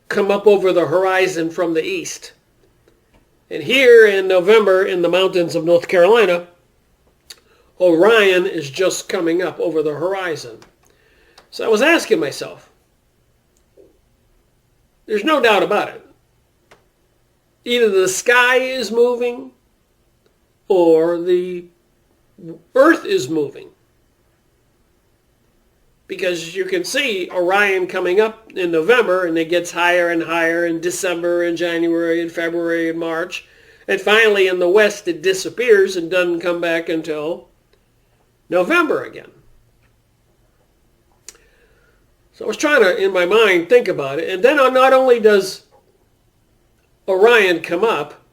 come up over the horizon from the east. And here in November in the mountains of North Carolina, Orion is just coming up over the horizon. So I was asking myself, there's no doubt about it. Either the sky is moving or the Earth is moving. Because you can see Orion coming up in November, and it gets higher and higher in December and January and February and March. And finally in the west it disappears and doesn't come back until November again. So I was trying to, in my mind, think about it. And then not only does Orion come up,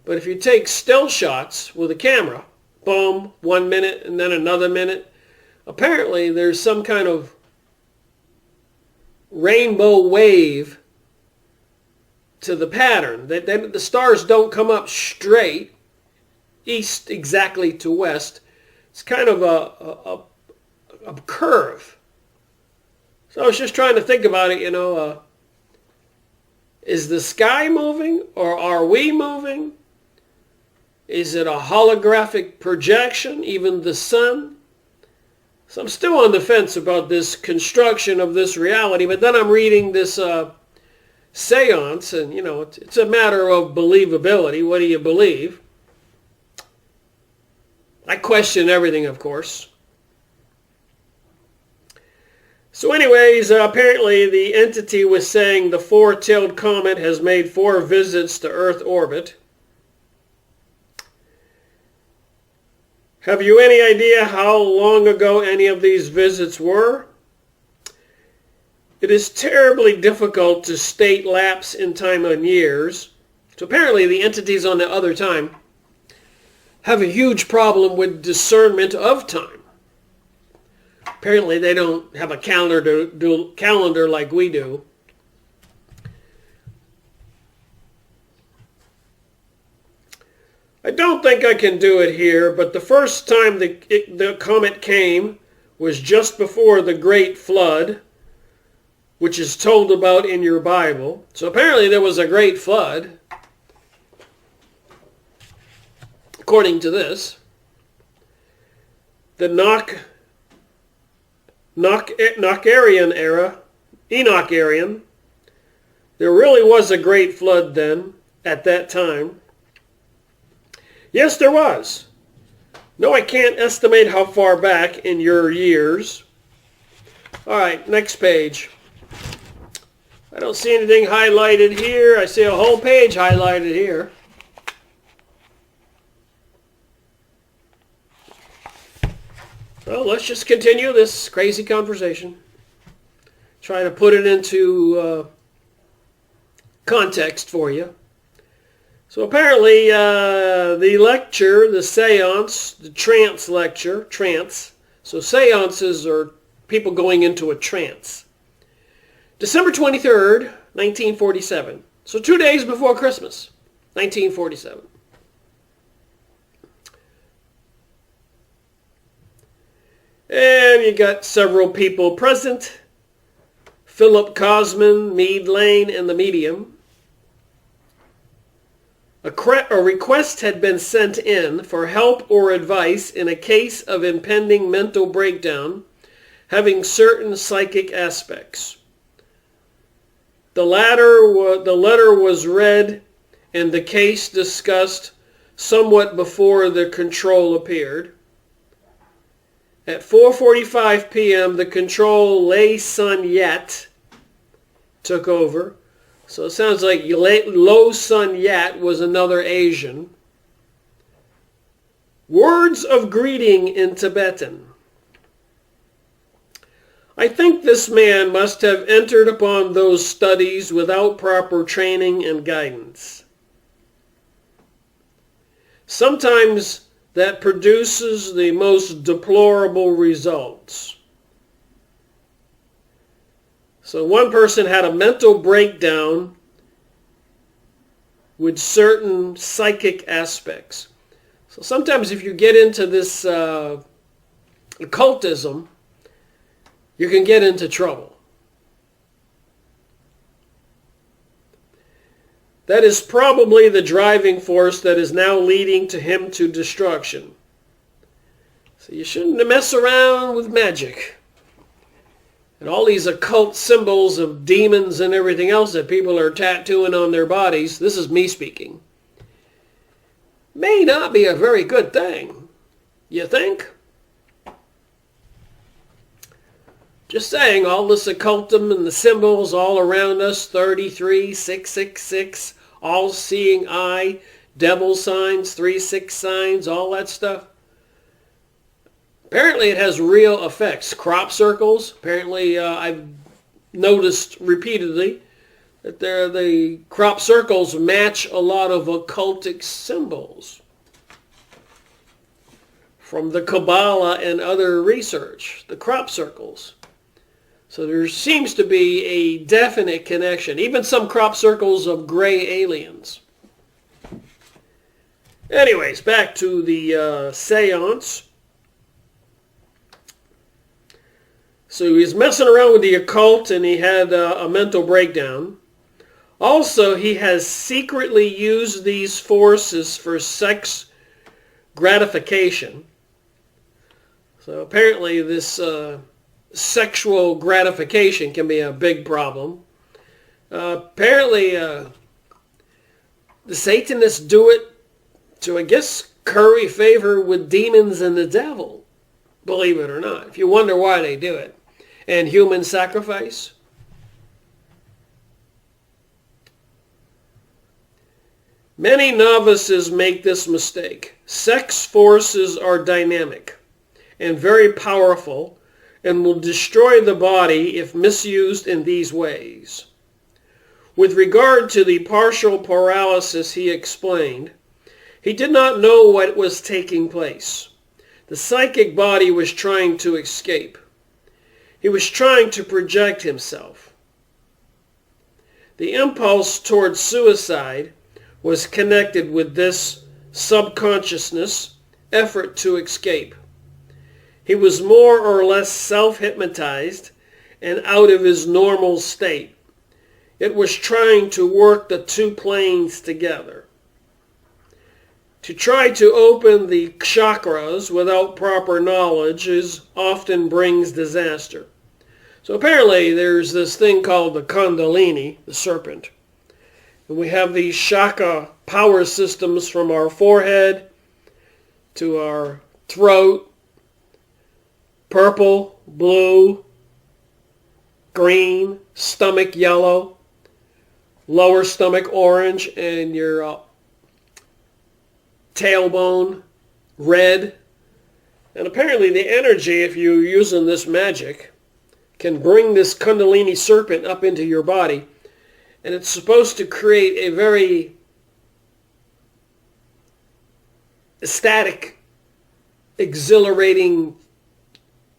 but if you take still shots with a camera, boom, 1 minute and then another minute, apparently there's some kind of rainbow wave to the pattern. The stars don't come up straight, east exactly to west. It's kind of a curve. So I was just trying to think about it, is the sky moving or are we moving? Is it a holographic projection, even the sun? So I'm still on the fence about this construction of this reality, but then I'm reading this Seance, and it's a matter of believability. What do you believe? I question everything, of course. So anyways, apparently the entity was saying the four-tailed comet has made 4 visits to Earth orbit. Have you any idea how long ago any of these visits were? It is terribly difficult to state lapse in time on years. So apparently the entities on the other time have a huge problem with discernment of time. Apparently they don't have a calendar like we do. I don't think I can do it here, but the first time the comet came was just before the Great Flood, which is told about in your Bible. So apparently there was a great flood, according to this. The Enocharian era, there really was a great flood then, at that time. Yes, there was. No, I can't estimate how far back in your years. All right, next page. I don't see anything highlighted here. I see a whole page highlighted here. Well, let's just continue this crazy conversation. Try to put it into context for you. So apparently the lecture, the seance, the trance lecture, trance. So seances are people going into a trance. December 23rd, 1947. So 2 days before Christmas, 1947. And you got several people present. Philip Cosman, Meade Lane, and the medium. A request had been sent in for help or advice in a case of impending mental breakdown having certain psychic aspects. The letter was read and the case discussed somewhat before the control appeared. At 4:45 p.m., the control Lei Sun Yat took over. So it sounds like Lo Sun Yat was another Asian. Words of greeting in Tibetan. I think this man must have entered upon those studies without proper training and guidance. Sometimes that produces the most deplorable results. So one person had a mental breakdown with certain psychic aspects. So sometimes if you get into this occultism, you can get into trouble. That is probably the driving force that is now leading to him to destruction. So you shouldn't mess around with magic. And all these occult symbols of demons and everything else that people are tattooing on their bodies, this is me speaking, may not be a very good thing. You think? Just saying, all this occultum and the symbols all around us, 33, 666, all-seeing eye, devil signs, 3-6 signs, all that stuff. Apparently it has real effects. Crop circles, apparently I've noticed repeatedly that the crop circles match a lot of occultic symbols from the Kabbalah and other research, the crop circles. So there seems to be a definite connection, even some crop circles of gray aliens. Anyways, back to the seance. So he was messing around with the occult and he had a mental breakdown. Also, he has secretly used these forces for sex gratification. So apparently this sexual gratification can be a big problem. Apparently the Satanists do it to, I guess, curry favor with demons and the devil. Believe it or not. If you wonder why they do it. And human sacrifice. Many novices make this mistake. Sex forces are dynamic and very powerful and will destroy the body if misused in these ways. With regard to the partial paralysis, he explained, he did not know what was taking place. The psychic body was trying to escape. He was trying to project himself. The impulse towards suicide was connected with this subconsciousness effort to escape. He was more or less self-hypnotized and out of his normal state. It was trying to work the two planes together. To try to open the chakras without proper knowledge often brings disaster. So apparently there's this thing called the Kundalini, the serpent. And we have these chakra power systems from our forehead to our throat, purple, blue, green, stomach yellow, lower stomach orange, and your tailbone red. And apparently the energy, if you're using this magic, can bring this Kundalini serpent up into your body. And it's supposed to create a very ecstatic, exhilarating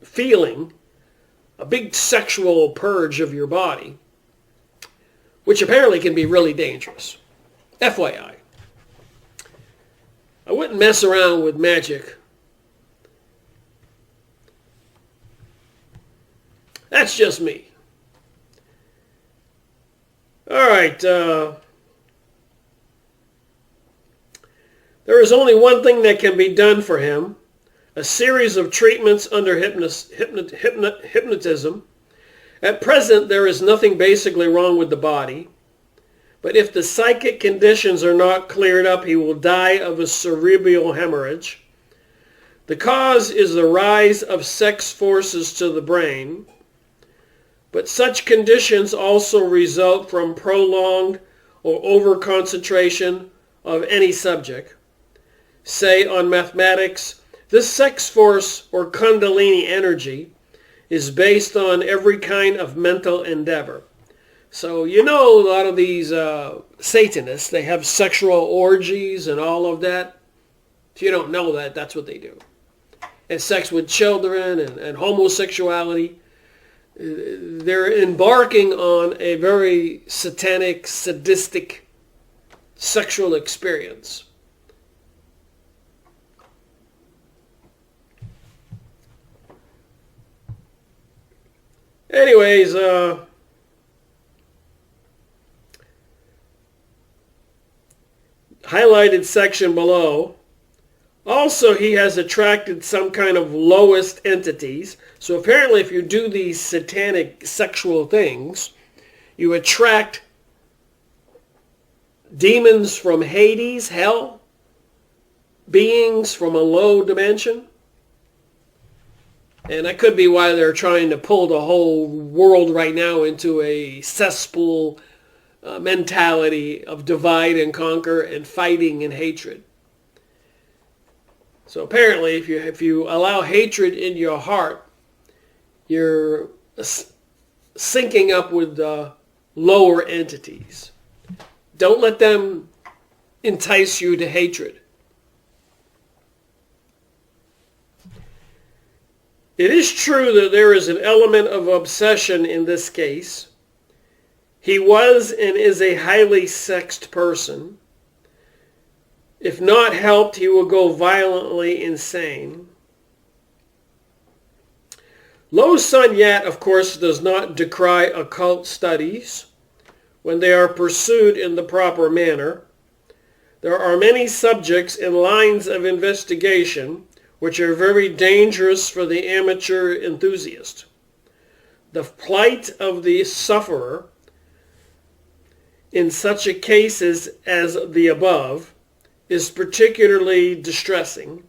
feeling, a big sexual purge of your body, which apparently can be really dangerous. FYI. I wouldn't mess around with magic. That's just me. All right. There is only one thing that can be done for him. A series of treatments under hypnotism. At present, there is nothing basically wrong with the body. But if the psychic conditions are not cleared up, he will die of a cerebral hemorrhage. The cause is the rise of sex forces to the brain. But such conditions also result from prolonged or over-concentration of any subject. Say on mathematics, this sex force or Kundalini energy is based on every kind of mental endeavor. So you know a lot of these Satanists, they have sexual orgies and all of that. If you don't know that, that's what they do. And sex with children and homosexuality. They're embarking on a very satanic, sadistic sexual experience. Anyways, highlighted section below. Also, he has attracted some kind of lowest entities. So apparently if you do these satanic sexual things, you attract demons from Hades, hell, beings from a low dimension. And that could be why they're trying to pull the whole world right now into a cesspool mentality of divide and conquer and fighting and hatred. So apparently, if you allow hatred in your heart, you're syncing up with lower entities. Don't let them entice you to hatred. It is true that there is an element of obsession in this case. He was and is a highly sexed person. If not helped, he will go violently insane. Low Sun Yat, of course, does not decry occult studies when they are pursued in the proper manner. There are many subjects and lines of investigation which are very dangerous for the amateur enthusiast. The plight of the sufferer in such a cases as the above is particularly distressing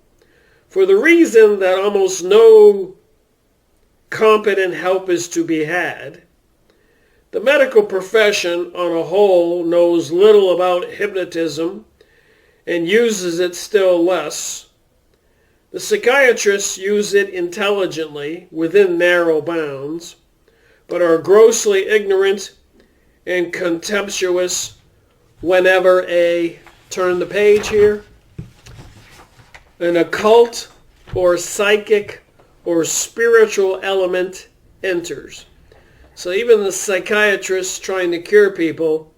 for the reason that almost no competent help is to be had. The medical profession on a whole knows little about hypnotism and uses it still less. The psychiatrists use it intelligently within narrow bounds, but are grossly ignorant and contemptuous whenever turn the page here, an occult or psychic or spiritual element enters. So even the psychiatrists trying to cure people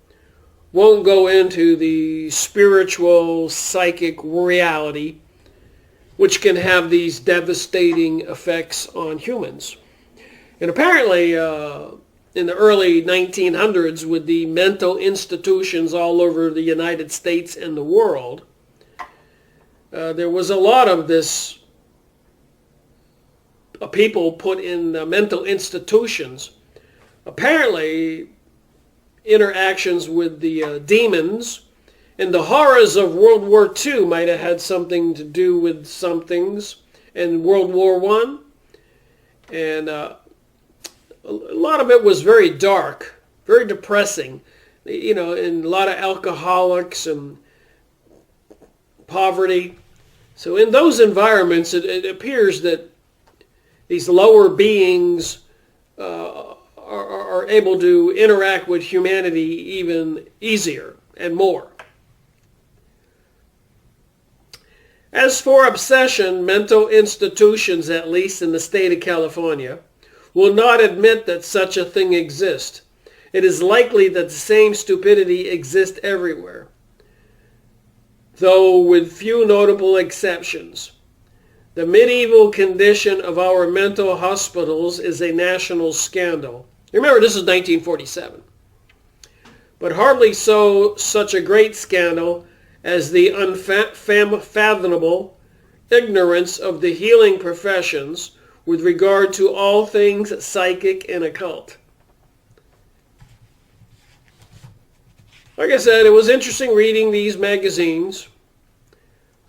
won't go into the spiritual, psychic reality, which can have these devastating effects on humans. And apparently, in the early 1900s, with the mental institutions all over the United States and the world, there was a lot of this people put in mental institutions. Apparently, interactions with the demons and the horrors of World War II might have had something to do with some things in World War I. And a lot of it was very dark, very depressing, and a lot of alcoholics and poverty. So in those environments, it appears that these lower beings are able to interact with humanity even easier and more. As for obsession, mental institutions, at least in the state of California, will not admit that such a thing exists. It is likely that the same stupidity exists everywhere, though with few notable exceptions. The medieval condition of our mental hospitals is a national scandal. Remember, this is 1947. But hardly such a great scandal as the unfathomable ignorance of the healing professions with regard to all things psychic and occult. Like I said, it was interesting reading these magazines.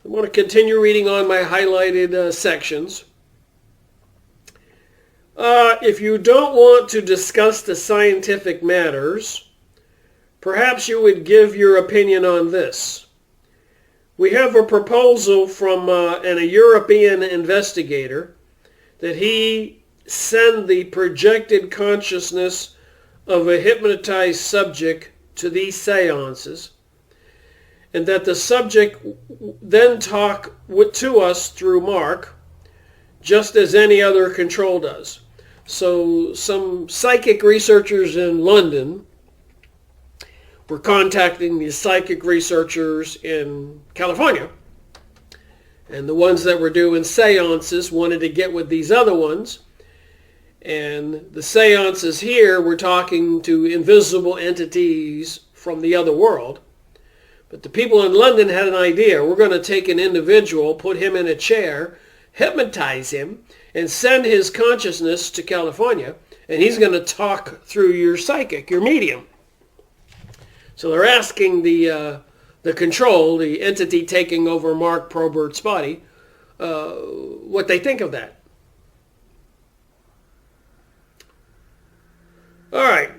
I want to continue reading on my highlighted sections. If you don't want to discuss the scientific matters, perhaps you would give your opinion on this. We have a proposal from a European investigator that he send the projected consciousness of a hypnotized subject to these seances, and that the subject then talk to us through Mark, just as any other control does. So some psychic researchers in London were contacting these psychic researchers in California, and the ones that were doing seances wanted to get with these other ones. And the seances here were talking to invisible entities from the other world. But the people in London had an idea. We're going to take an individual, put him in a chair, hypnotize him, and send his consciousness to California, and he's going to talk through your psychic, your medium. So they're asking the control, the entity taking over Mark Probert's body, what they think of that. All right.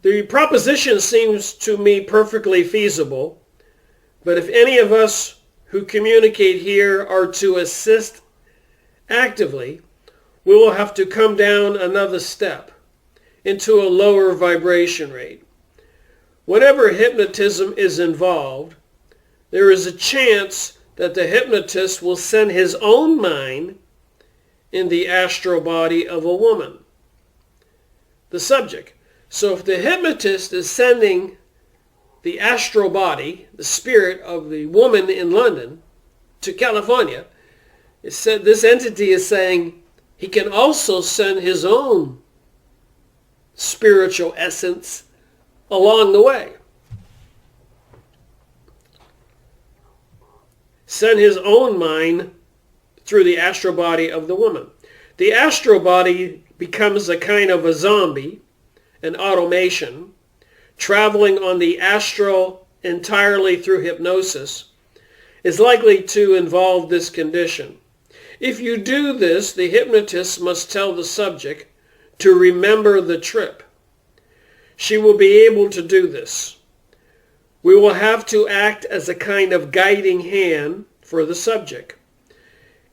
The proposition seems to me perfectly feasible, but if any of us who communicate here are to assist actively, we will have to come down another step into a lower vibration rate. Whenever hypnotism is involved, there is a chance that the hypnotist will send his own mind in the astral body of a woman, the subject. So if the hypnotist is sending the astral body, the spirit of the woman in London, to California, it said this entity is saying he can also send his own spiritual essence along the way. Send his own mind through the astral body of the woman. The astral body becomes a kind of a zombie, an automation, traveling on the astral entirely through hypnosis, is likely to involve this condition. If you do this, the hypnotist must tell the subject to remember the trip. She will be able to do this. We will have to act as a kind of guiding hand for the subject.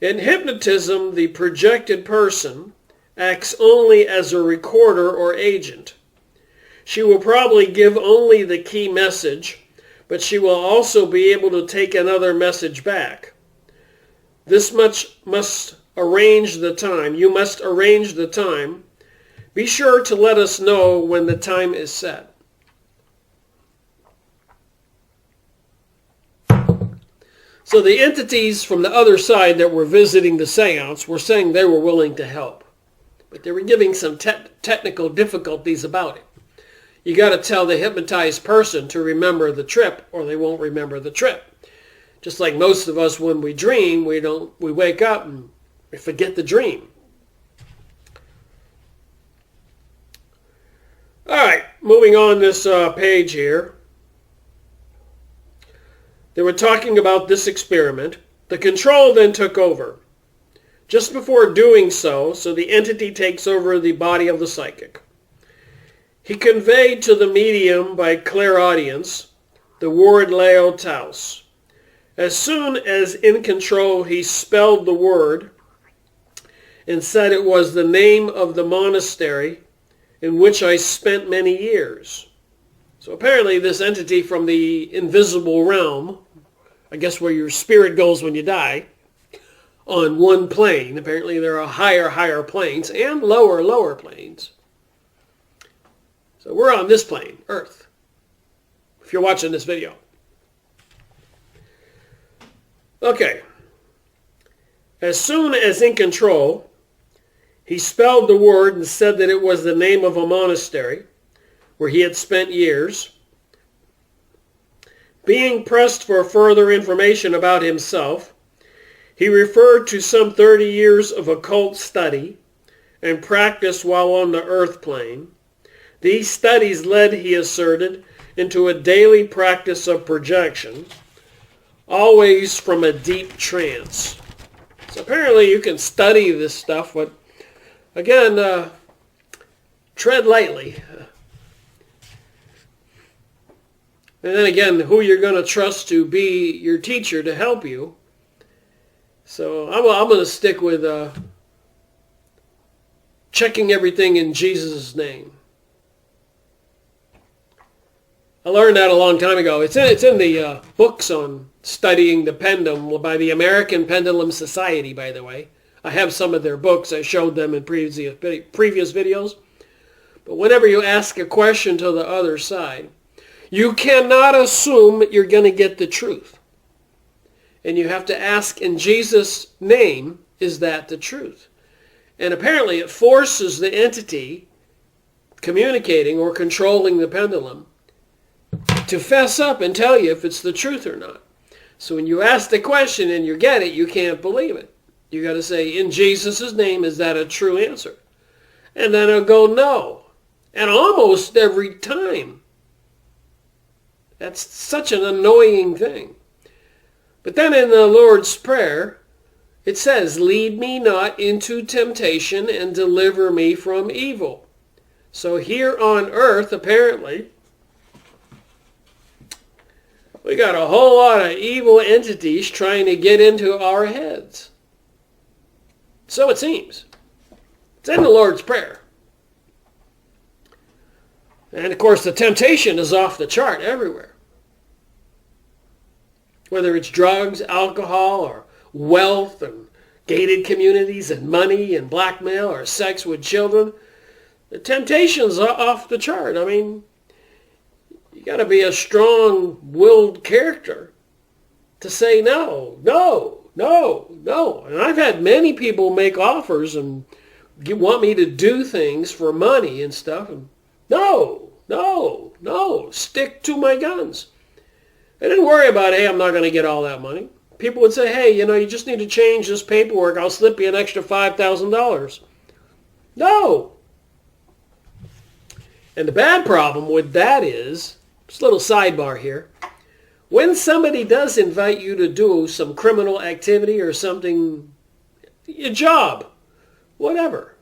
In hypnotism, the projected person acts only as a recorder or agent. She will probably give only the key message, but she will also be able to take another message back. This much must arrange the time. You must arrange the time. Be sure to let us know when the time is set. So the entities from the other side that were visiting the seance were saying they were willing to help, but they were giving some technical difficulties about it. You got to tell the hypnotized person to remember the trip, or they won't remember the trip. Just like most of us, when we dream, we wake up and we forget the dream. All right, moving on this page here. They were talking about this experiment. The control then took over. Just before doing so the entity takes over the body of the psychic. He conveyed to the medium by clairaudience the word Leo Taus. As soon as in control, he spelled the word and said it was the name of the monastery in which I spent many years. So apparently this entity from the invisible realm, I guess where your spirit goes when you die, on one plane. Apparently there are higher planes and lower planes. So we're on this plane, Earth, if you're watching this video. Okay. As soon as in control, he spelled the word and said that it was the name of a monastery where he had spent years. Being pressed for further information about himself, he referred to some 30 years of occult study and practice while on the earth plane. These studies led, he asserted, into a daily practice of projection, always from a deep trance. So apparently you can study this stuff, but again, tread lightly. And then again, who you're going to trust to be your teacher to help you. So I'm going to stick with checking everything in Jesus' name. I learned that a long time ago. It's in the books on studying the pendulum by the American Pendulum Society, by the way. I have some of their books. I showed them in previous videos. But whenever you ask a question to the other side, you cannot assume you're going to get the truth. And you have to ask in Jesus' name, is that the truth? And apparently it forces the entity communicating or controlling the pendulum to fess up and tell you if it's the truth or not. So when you ask the question and you get it, you can't believe it. You got to say, in Jesus' name, is that a true answer? And then it'll go, no. And almost every time. That's such an annoying thing. But then in the Lord's Prayer, it says, lead me not into temptation and deliver me from evil. So here on earth, apparently, we got a whole lot of evil entities trying to get into our heads. So it seems. It's in the Lord's Prayer. And of course the temptation is off the chart everywhere. Whether it's drugs, alcohol, or wealth, and gated communities, and money, and blackmail, or sex with children, the temptations are off the chart. I mean, you got to be a strong-willed character to say no, no, no, no. And I've had many people make offers and want me to do things for money and stuff. And no, no, no, stick to my guns. I didn't worry about, hey, I'm not going to get all that money. People would say, hey, you just need to change this paperwork. I'll slip you an extra $5,000. No. And the bad problem with that is, just a little sidebar here, when somebody does invite you to do some criminal activity or something, a job, whatever.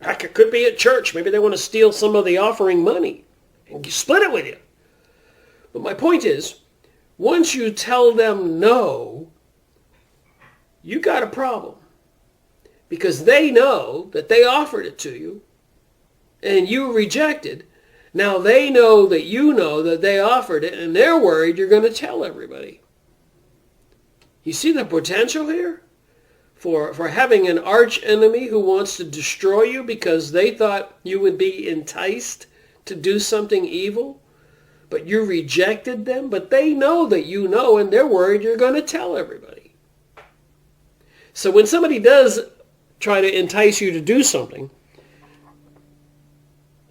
Heck, it could be at church. Maybe they want to steal some of the offering money and split it with you. But my point is, once you tell them no, you got a problem. Because they know that they offered it to you and you rejected. Now they know that they offered it, and they're worried you're going to tell everybody. You see the potential here for having an arch enemy who wants to destroy you because they thought you would be enticed to do something evil? But you rejected them, but they know that you know, and they're worried you're going to tell everybody. So when somebody does try to entice you to do something,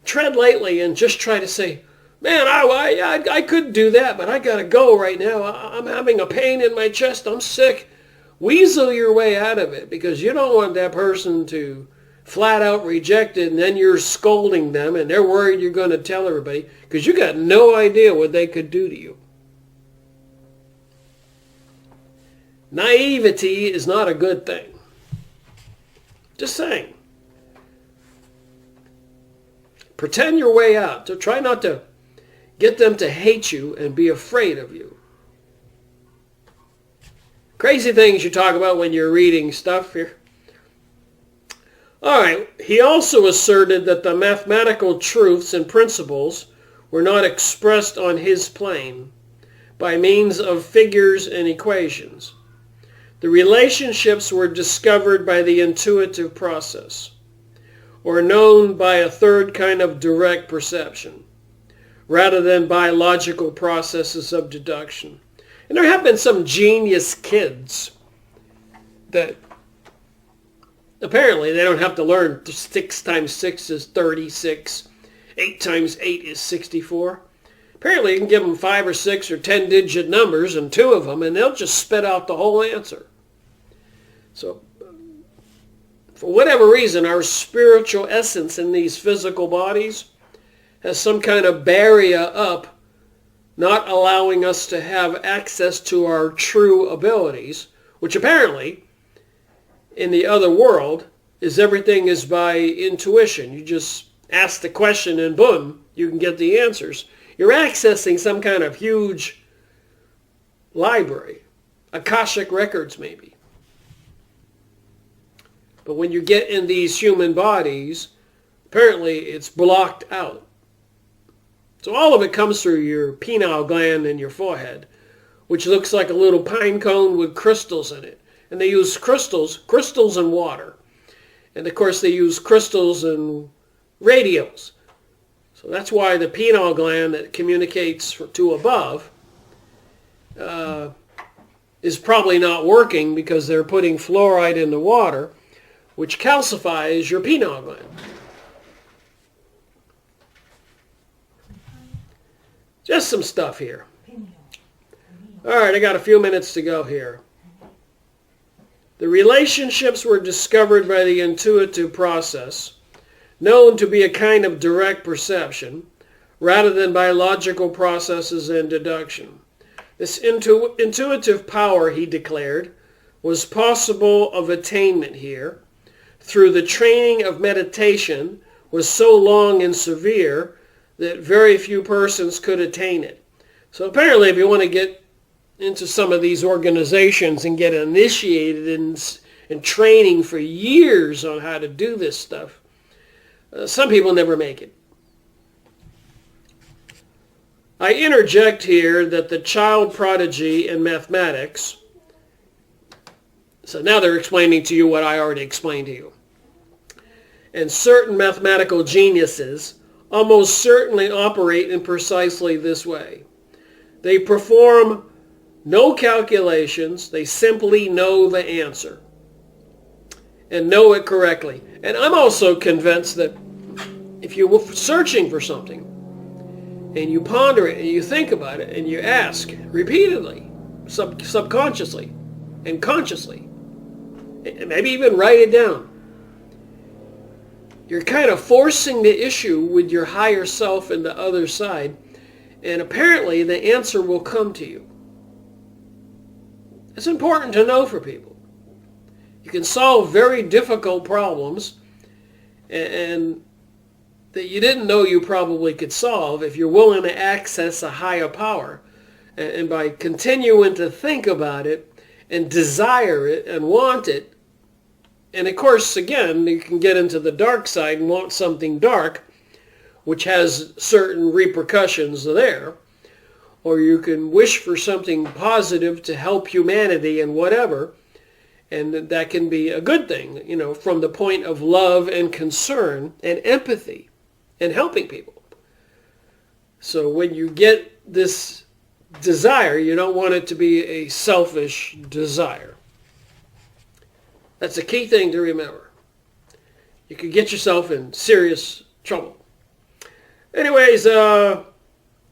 tread lightly and just try to say, man, I could do that, but I got to go right now. I'm having a pain in my chest. I'm sick. Weasel your way out of it, because you don't want that person to flat out reject it, and then you're scolding them, and they're worried you're going to tell everybody, because you got no idea what they could do to you. Naivety is not a good thing. Just saying. Pretend your way out. So try not to get them to hate you and be afraid of you. Crazy things you talk about when you're reading stuff here. All right. He also asserted that the mathematical truths and principles were not expressed on his plane by means of figures and equations. The relationships were discovered by the intuitive process, or known by a third kind of direct perception, rather than by logical processes of deduction. And there have been some genius kids that apparently they don't have to learn 6 times 6 is 36, 8 times 8 is 64. Apparently you can give them 5 or 6 or 10-digit numbers and 2 of them, and they'll just spit out the whole answer. So for whatever reason, our spiritual essence in these physical bodies has some kind of barrier up, not allowing us to have access to our true abilities, which apparently in the other world is everything is by intuition. You just ask the question and boom, you can get the answers. You're accessing some kind of huge library, Akashic records maybe. But when you get in these human bodies, apparently it's blocked out. So all of it comes through your pineal gland in your forehead, which looks like a little pine cone with crystals in it. And they use crystals and water. And of course they use crystals and radios. So that's why the pineal gland that communicates to above is probably not working, because they're putting fluoride in the water, which calcifies your pineal gland. Just some stuff here. All right, I got a few minutes to go here. The relationships were discovered by the intuitive process, known to be a kind of direct perception, rather than by logical processes and deduction. This intuitive power, he declared, was possible of attainment here, through the training of meditation was so long and severe that very few persons could attain it. So apparently if you want to get into some of these organizations and get initiated in training for years on how to do this stuff, some people never make it. I interject here that the child prodigy in mathematics, so now they're explaining to you what I already explained to you, and certain mathematical geniuses almost certainly operate in precisely this way. They perform no calculations, they simply know the answer and know it correctly. And I'm also convinced that if you're searching for something and you ponder it and you think about it and you ask repeatedly, subconsciously and consciously, and maybe even write it down, you're kind of forcing the issue with your higher self and the other side, and apparently the answer will come to you. It's important to know for people. You can solve very difficult problems and that you didn't know you probably could solve if you're willing to access a higher power. And by continuing to think about it and desire it and want it, and of course, again, you can get into the dark side and want something dark, which has certain repercussions there. Or you can wish for something positive to help humanity and whatever, and that can be a good thing, you know, from the point of love and concern and empathy and helping people. So when you get this desire, you don't want it to be a selfish desire. That's a key thing to remember. You could get yourself in serious trouble. Anyways, so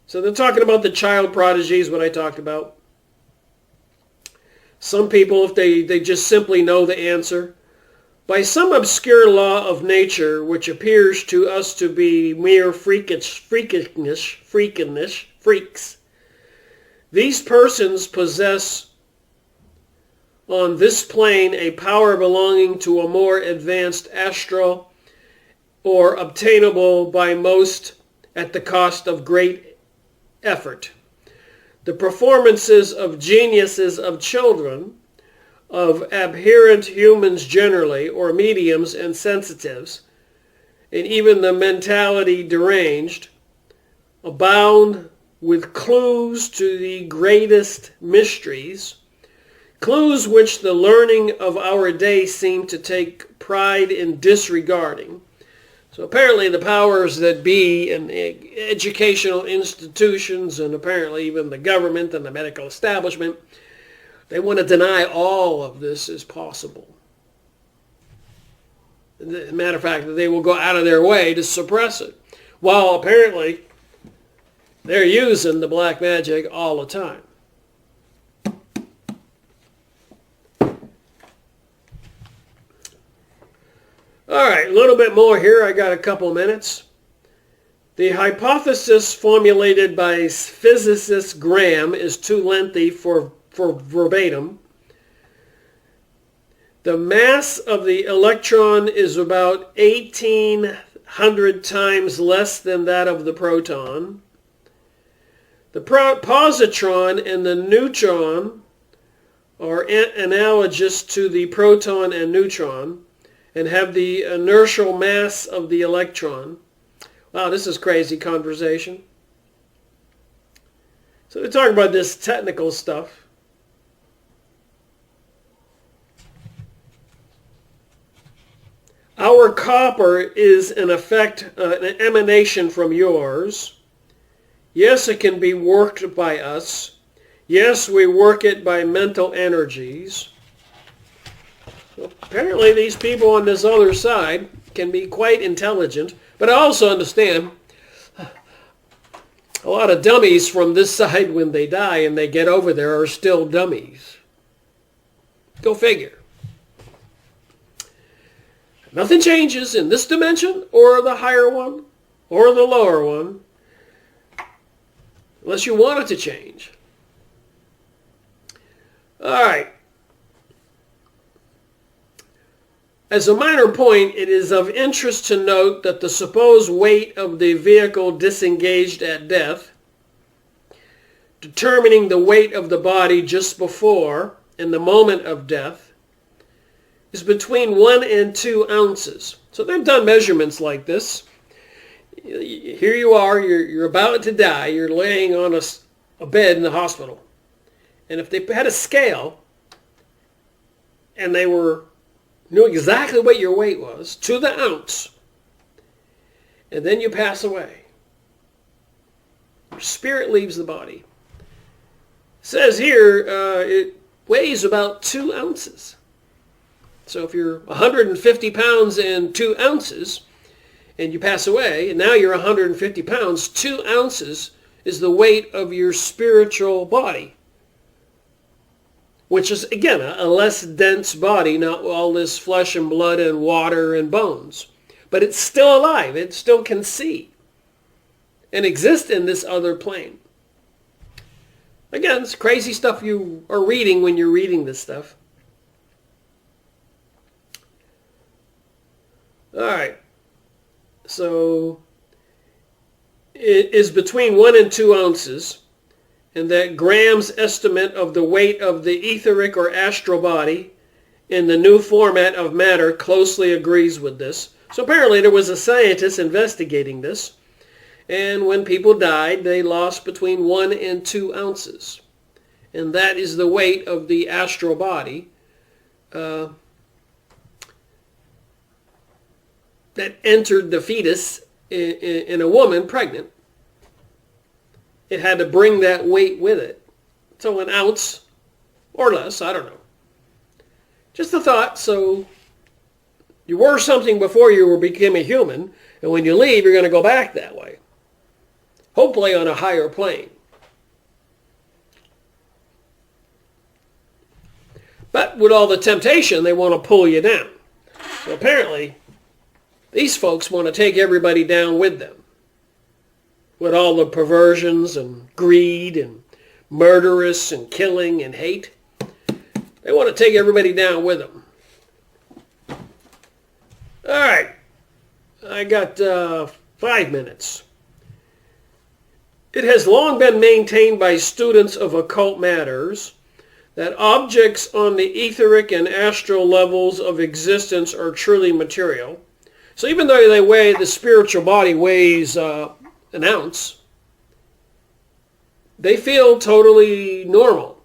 they're talking about the child prodigies, what I talked about. Some people, if they just simply know the answer, by some obscure law of nature, which appears to us to be mere freaks, these persons possess on this plane a power belonging to a more advanced astral, or obtainable by most at the cost of great effort. The performances of geniuses of children, of adherent humans generally, or mediums and sensitives, and even the mentality deranged, abound with clues to the greatest mysteries, clues which the learning of our day seem to take pride in disregarding. So apparently the powers that be in educational institutions, and apparently even the government and the medical establishment, they want to deny all of this is possible. As a matter of fact, they will go out of their way to suppress it, while apparently they're using the black magic all the time. All right, a little bit more here. I got a couple minutes. The hypothesis formulated by physicist Graham is too lengthy for verbatim. The mass of the electron is about 1,800 times less than that of the proton. The positron and the neutron are analogous to the proton and neutron, and have the inertial mass of the electron. Wow, this is crazy conversation. So we're talking about this technical stuff. Our copper is in effect an emanation from yours. Yes, it can be worked by us. Yes, we work it by mental energies. So apparently these people on this other side can be quite intelligent, but I also understand a lot of dummies from this side, when they die and they get over there, are still dummies. Go figure. Nothing changes in this dimension or the higher one or the lower one unless you want it to change. All right. As a minor point, it is of interest to note that the supposed weight of the vehicle disengaged at death, determining the weight of the body just before and the moment of death, is between 1 and 2 ounces. So they've done measurements like this. Here you are, you're about to die, you're laying on a bed in the hospital. And if they had a scale and they knew exactly what your weight was, to the ounce, and then you pass away, your spirit leaves the body. It says here it weighs about 2 ounces. So if you're 150 pounds and 2 ounces, and you pass away, and now you're 150 pounds, 2 ounces is the weight of your spiritual body, which is, again, a less dense body, not all this flesh and blood and water and bones. But it's still alive. It still can see and exist in this other plane. Again, it's crazy stuff you are reading when you're reading this stuff. All right. So it is between 1 and 2 ounces. And that Graham's estimate of the weight of the etheric or astral body in the new format of matter closely agrees with this. So apparently there was a scientist investigating this, and when people died, they lost between 1 and 2 ounces. And that is the weight of the astral body that entered the fetus in a woman pregnant. It had to bring that weight with it. So an ounce or less, I don't know. Just a thought. So you were something before you became a human, and when you leave, you're going to go back that way. Hopefully on a higher plane. But with all the temptation, they want to pull you down. So apparently, these folks want to take everybody down with them. With all the perversions and greed and murderous and killing and hate. They want to take everybody down with them. All right. I got 5 minutes. It has long been maintained by students of occult matters that objects on the etheric and astral levels of existence are truly material. So even though the spiritual body weighs an ounce, they feel totally normal.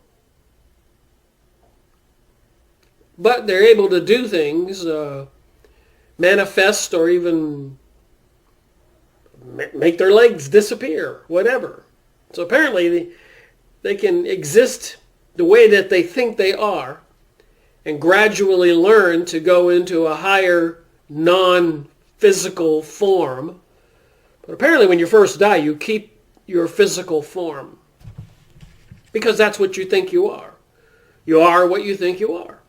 But they're able to do things, manifest, or even make their legs disappear, whatever. So apparently they can exist the way that they think they are and gradually learn to go into a higher non-physical form. But apparently when you first die, you keep your physical form. Because that's what you think you are. You are what you think you are.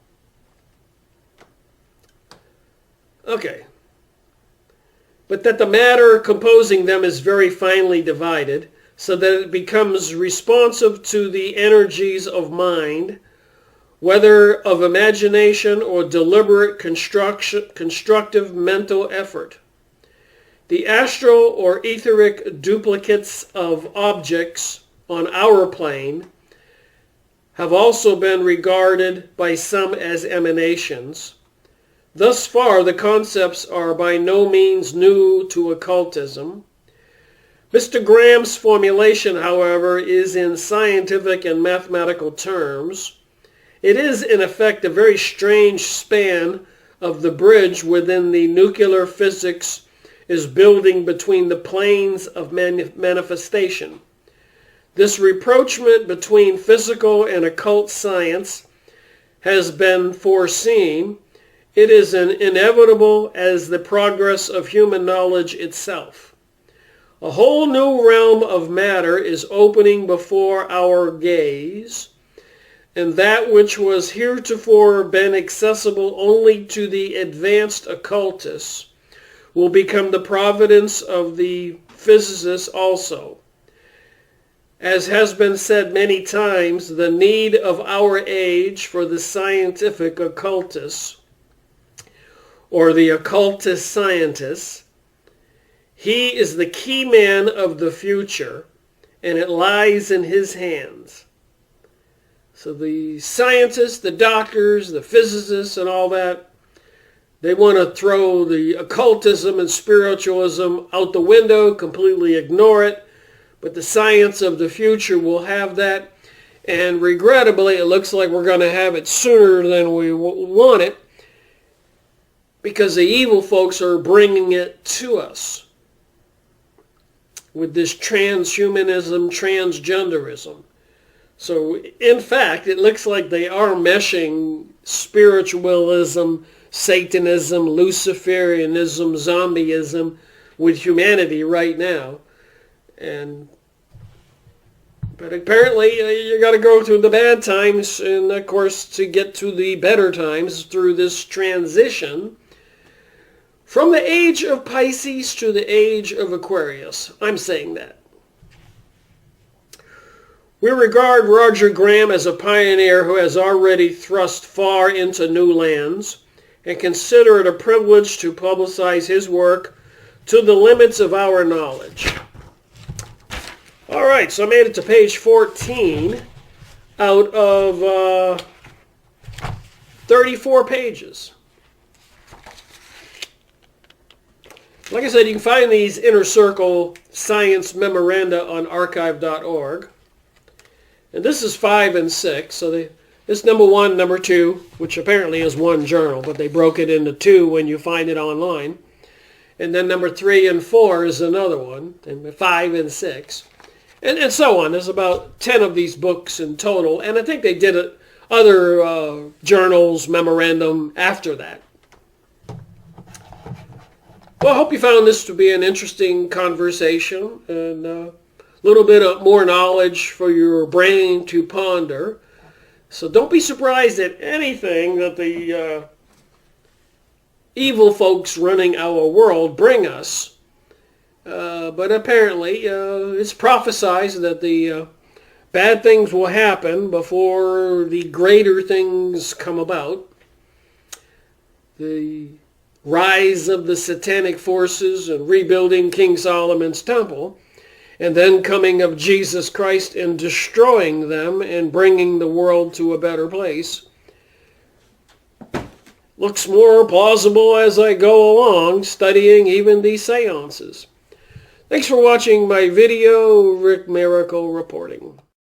Okay. But that the matter composing them is very finely divided, so that it becomes responsive to the energies of mind, whether of imagination or deliberate constructive mental effort. The astral or etheric duplicates of objects on our plane have also been regarded by some as emanations, Thus far, the concepts are by no means new to occultism. Mr. Graham's formulation, however, is in scientific and mathematical terms. It is, in effect, a very strange span of the bridge within the nuclear physics is building between the planes of manifestation. This rapprochement between physical and occult science has been foreseen. It is inevitable as the progress of human knowledge itself. A whole new realm of matter is opening before our gaze, and that which was heretofore been accessible only to the advanced occultists will become the providence of the physicists also. As has been said many times, the need of our age for the scientific occultists, or the occultist scientists, he is the key man of the future, and it lies in his hands. So the scientists, the doctors, the physicists, and all that, they want to throw the occultism and spiritualism out the window, completely ignore it. But the science of the future will have that. And regrettably, it looks like we're going to have it sooner than we want it, because the evil folks are bringing it to us with this transhumanism, transgenderism. So, in fact, it looks like they are meshing spiritualism, Satanism, Luciferianism, zombieism with humanity right now. But apparently you got to go through the bad times, and of course to get to the better times through this transition from the age of Pisces to the age of Aquarius. I'm saying that. We regard Roger Graham as a pioneer who has already thrust far into new lands, and consider it a privilege to publicize his work to the limits of our knowledge. All right, so I made it to page 14 out of 34 pages. Like I said, you can find these Inner Circle Science Memoranda on archive.org. And this is 5 and 6, so this number 1, number 2, which apparently is one journal, but they broke it into 2 when you find it online. And then number 3 and 4 is another one, and 5 and 6. And so on. There's about 10 of these books in total, and I think they did other journals, memorandum after that. Well, I hope you found this to be an interesting conversation, and a little bit of more knowledge for your brain to ponder. So don't be surprised at anything that the evil folks running our world bring us. But apparently it's prophesied that the bad things will happen before the greater things come about. The rise of the satanic forces and rebuilding King Solomon's temple, and then coming of Jesus Christ and destroying them and bringing the world to a better place. Looks more plausible as I go along, studying even these seances. Thanks for watching my video, Rick Miracle reporting.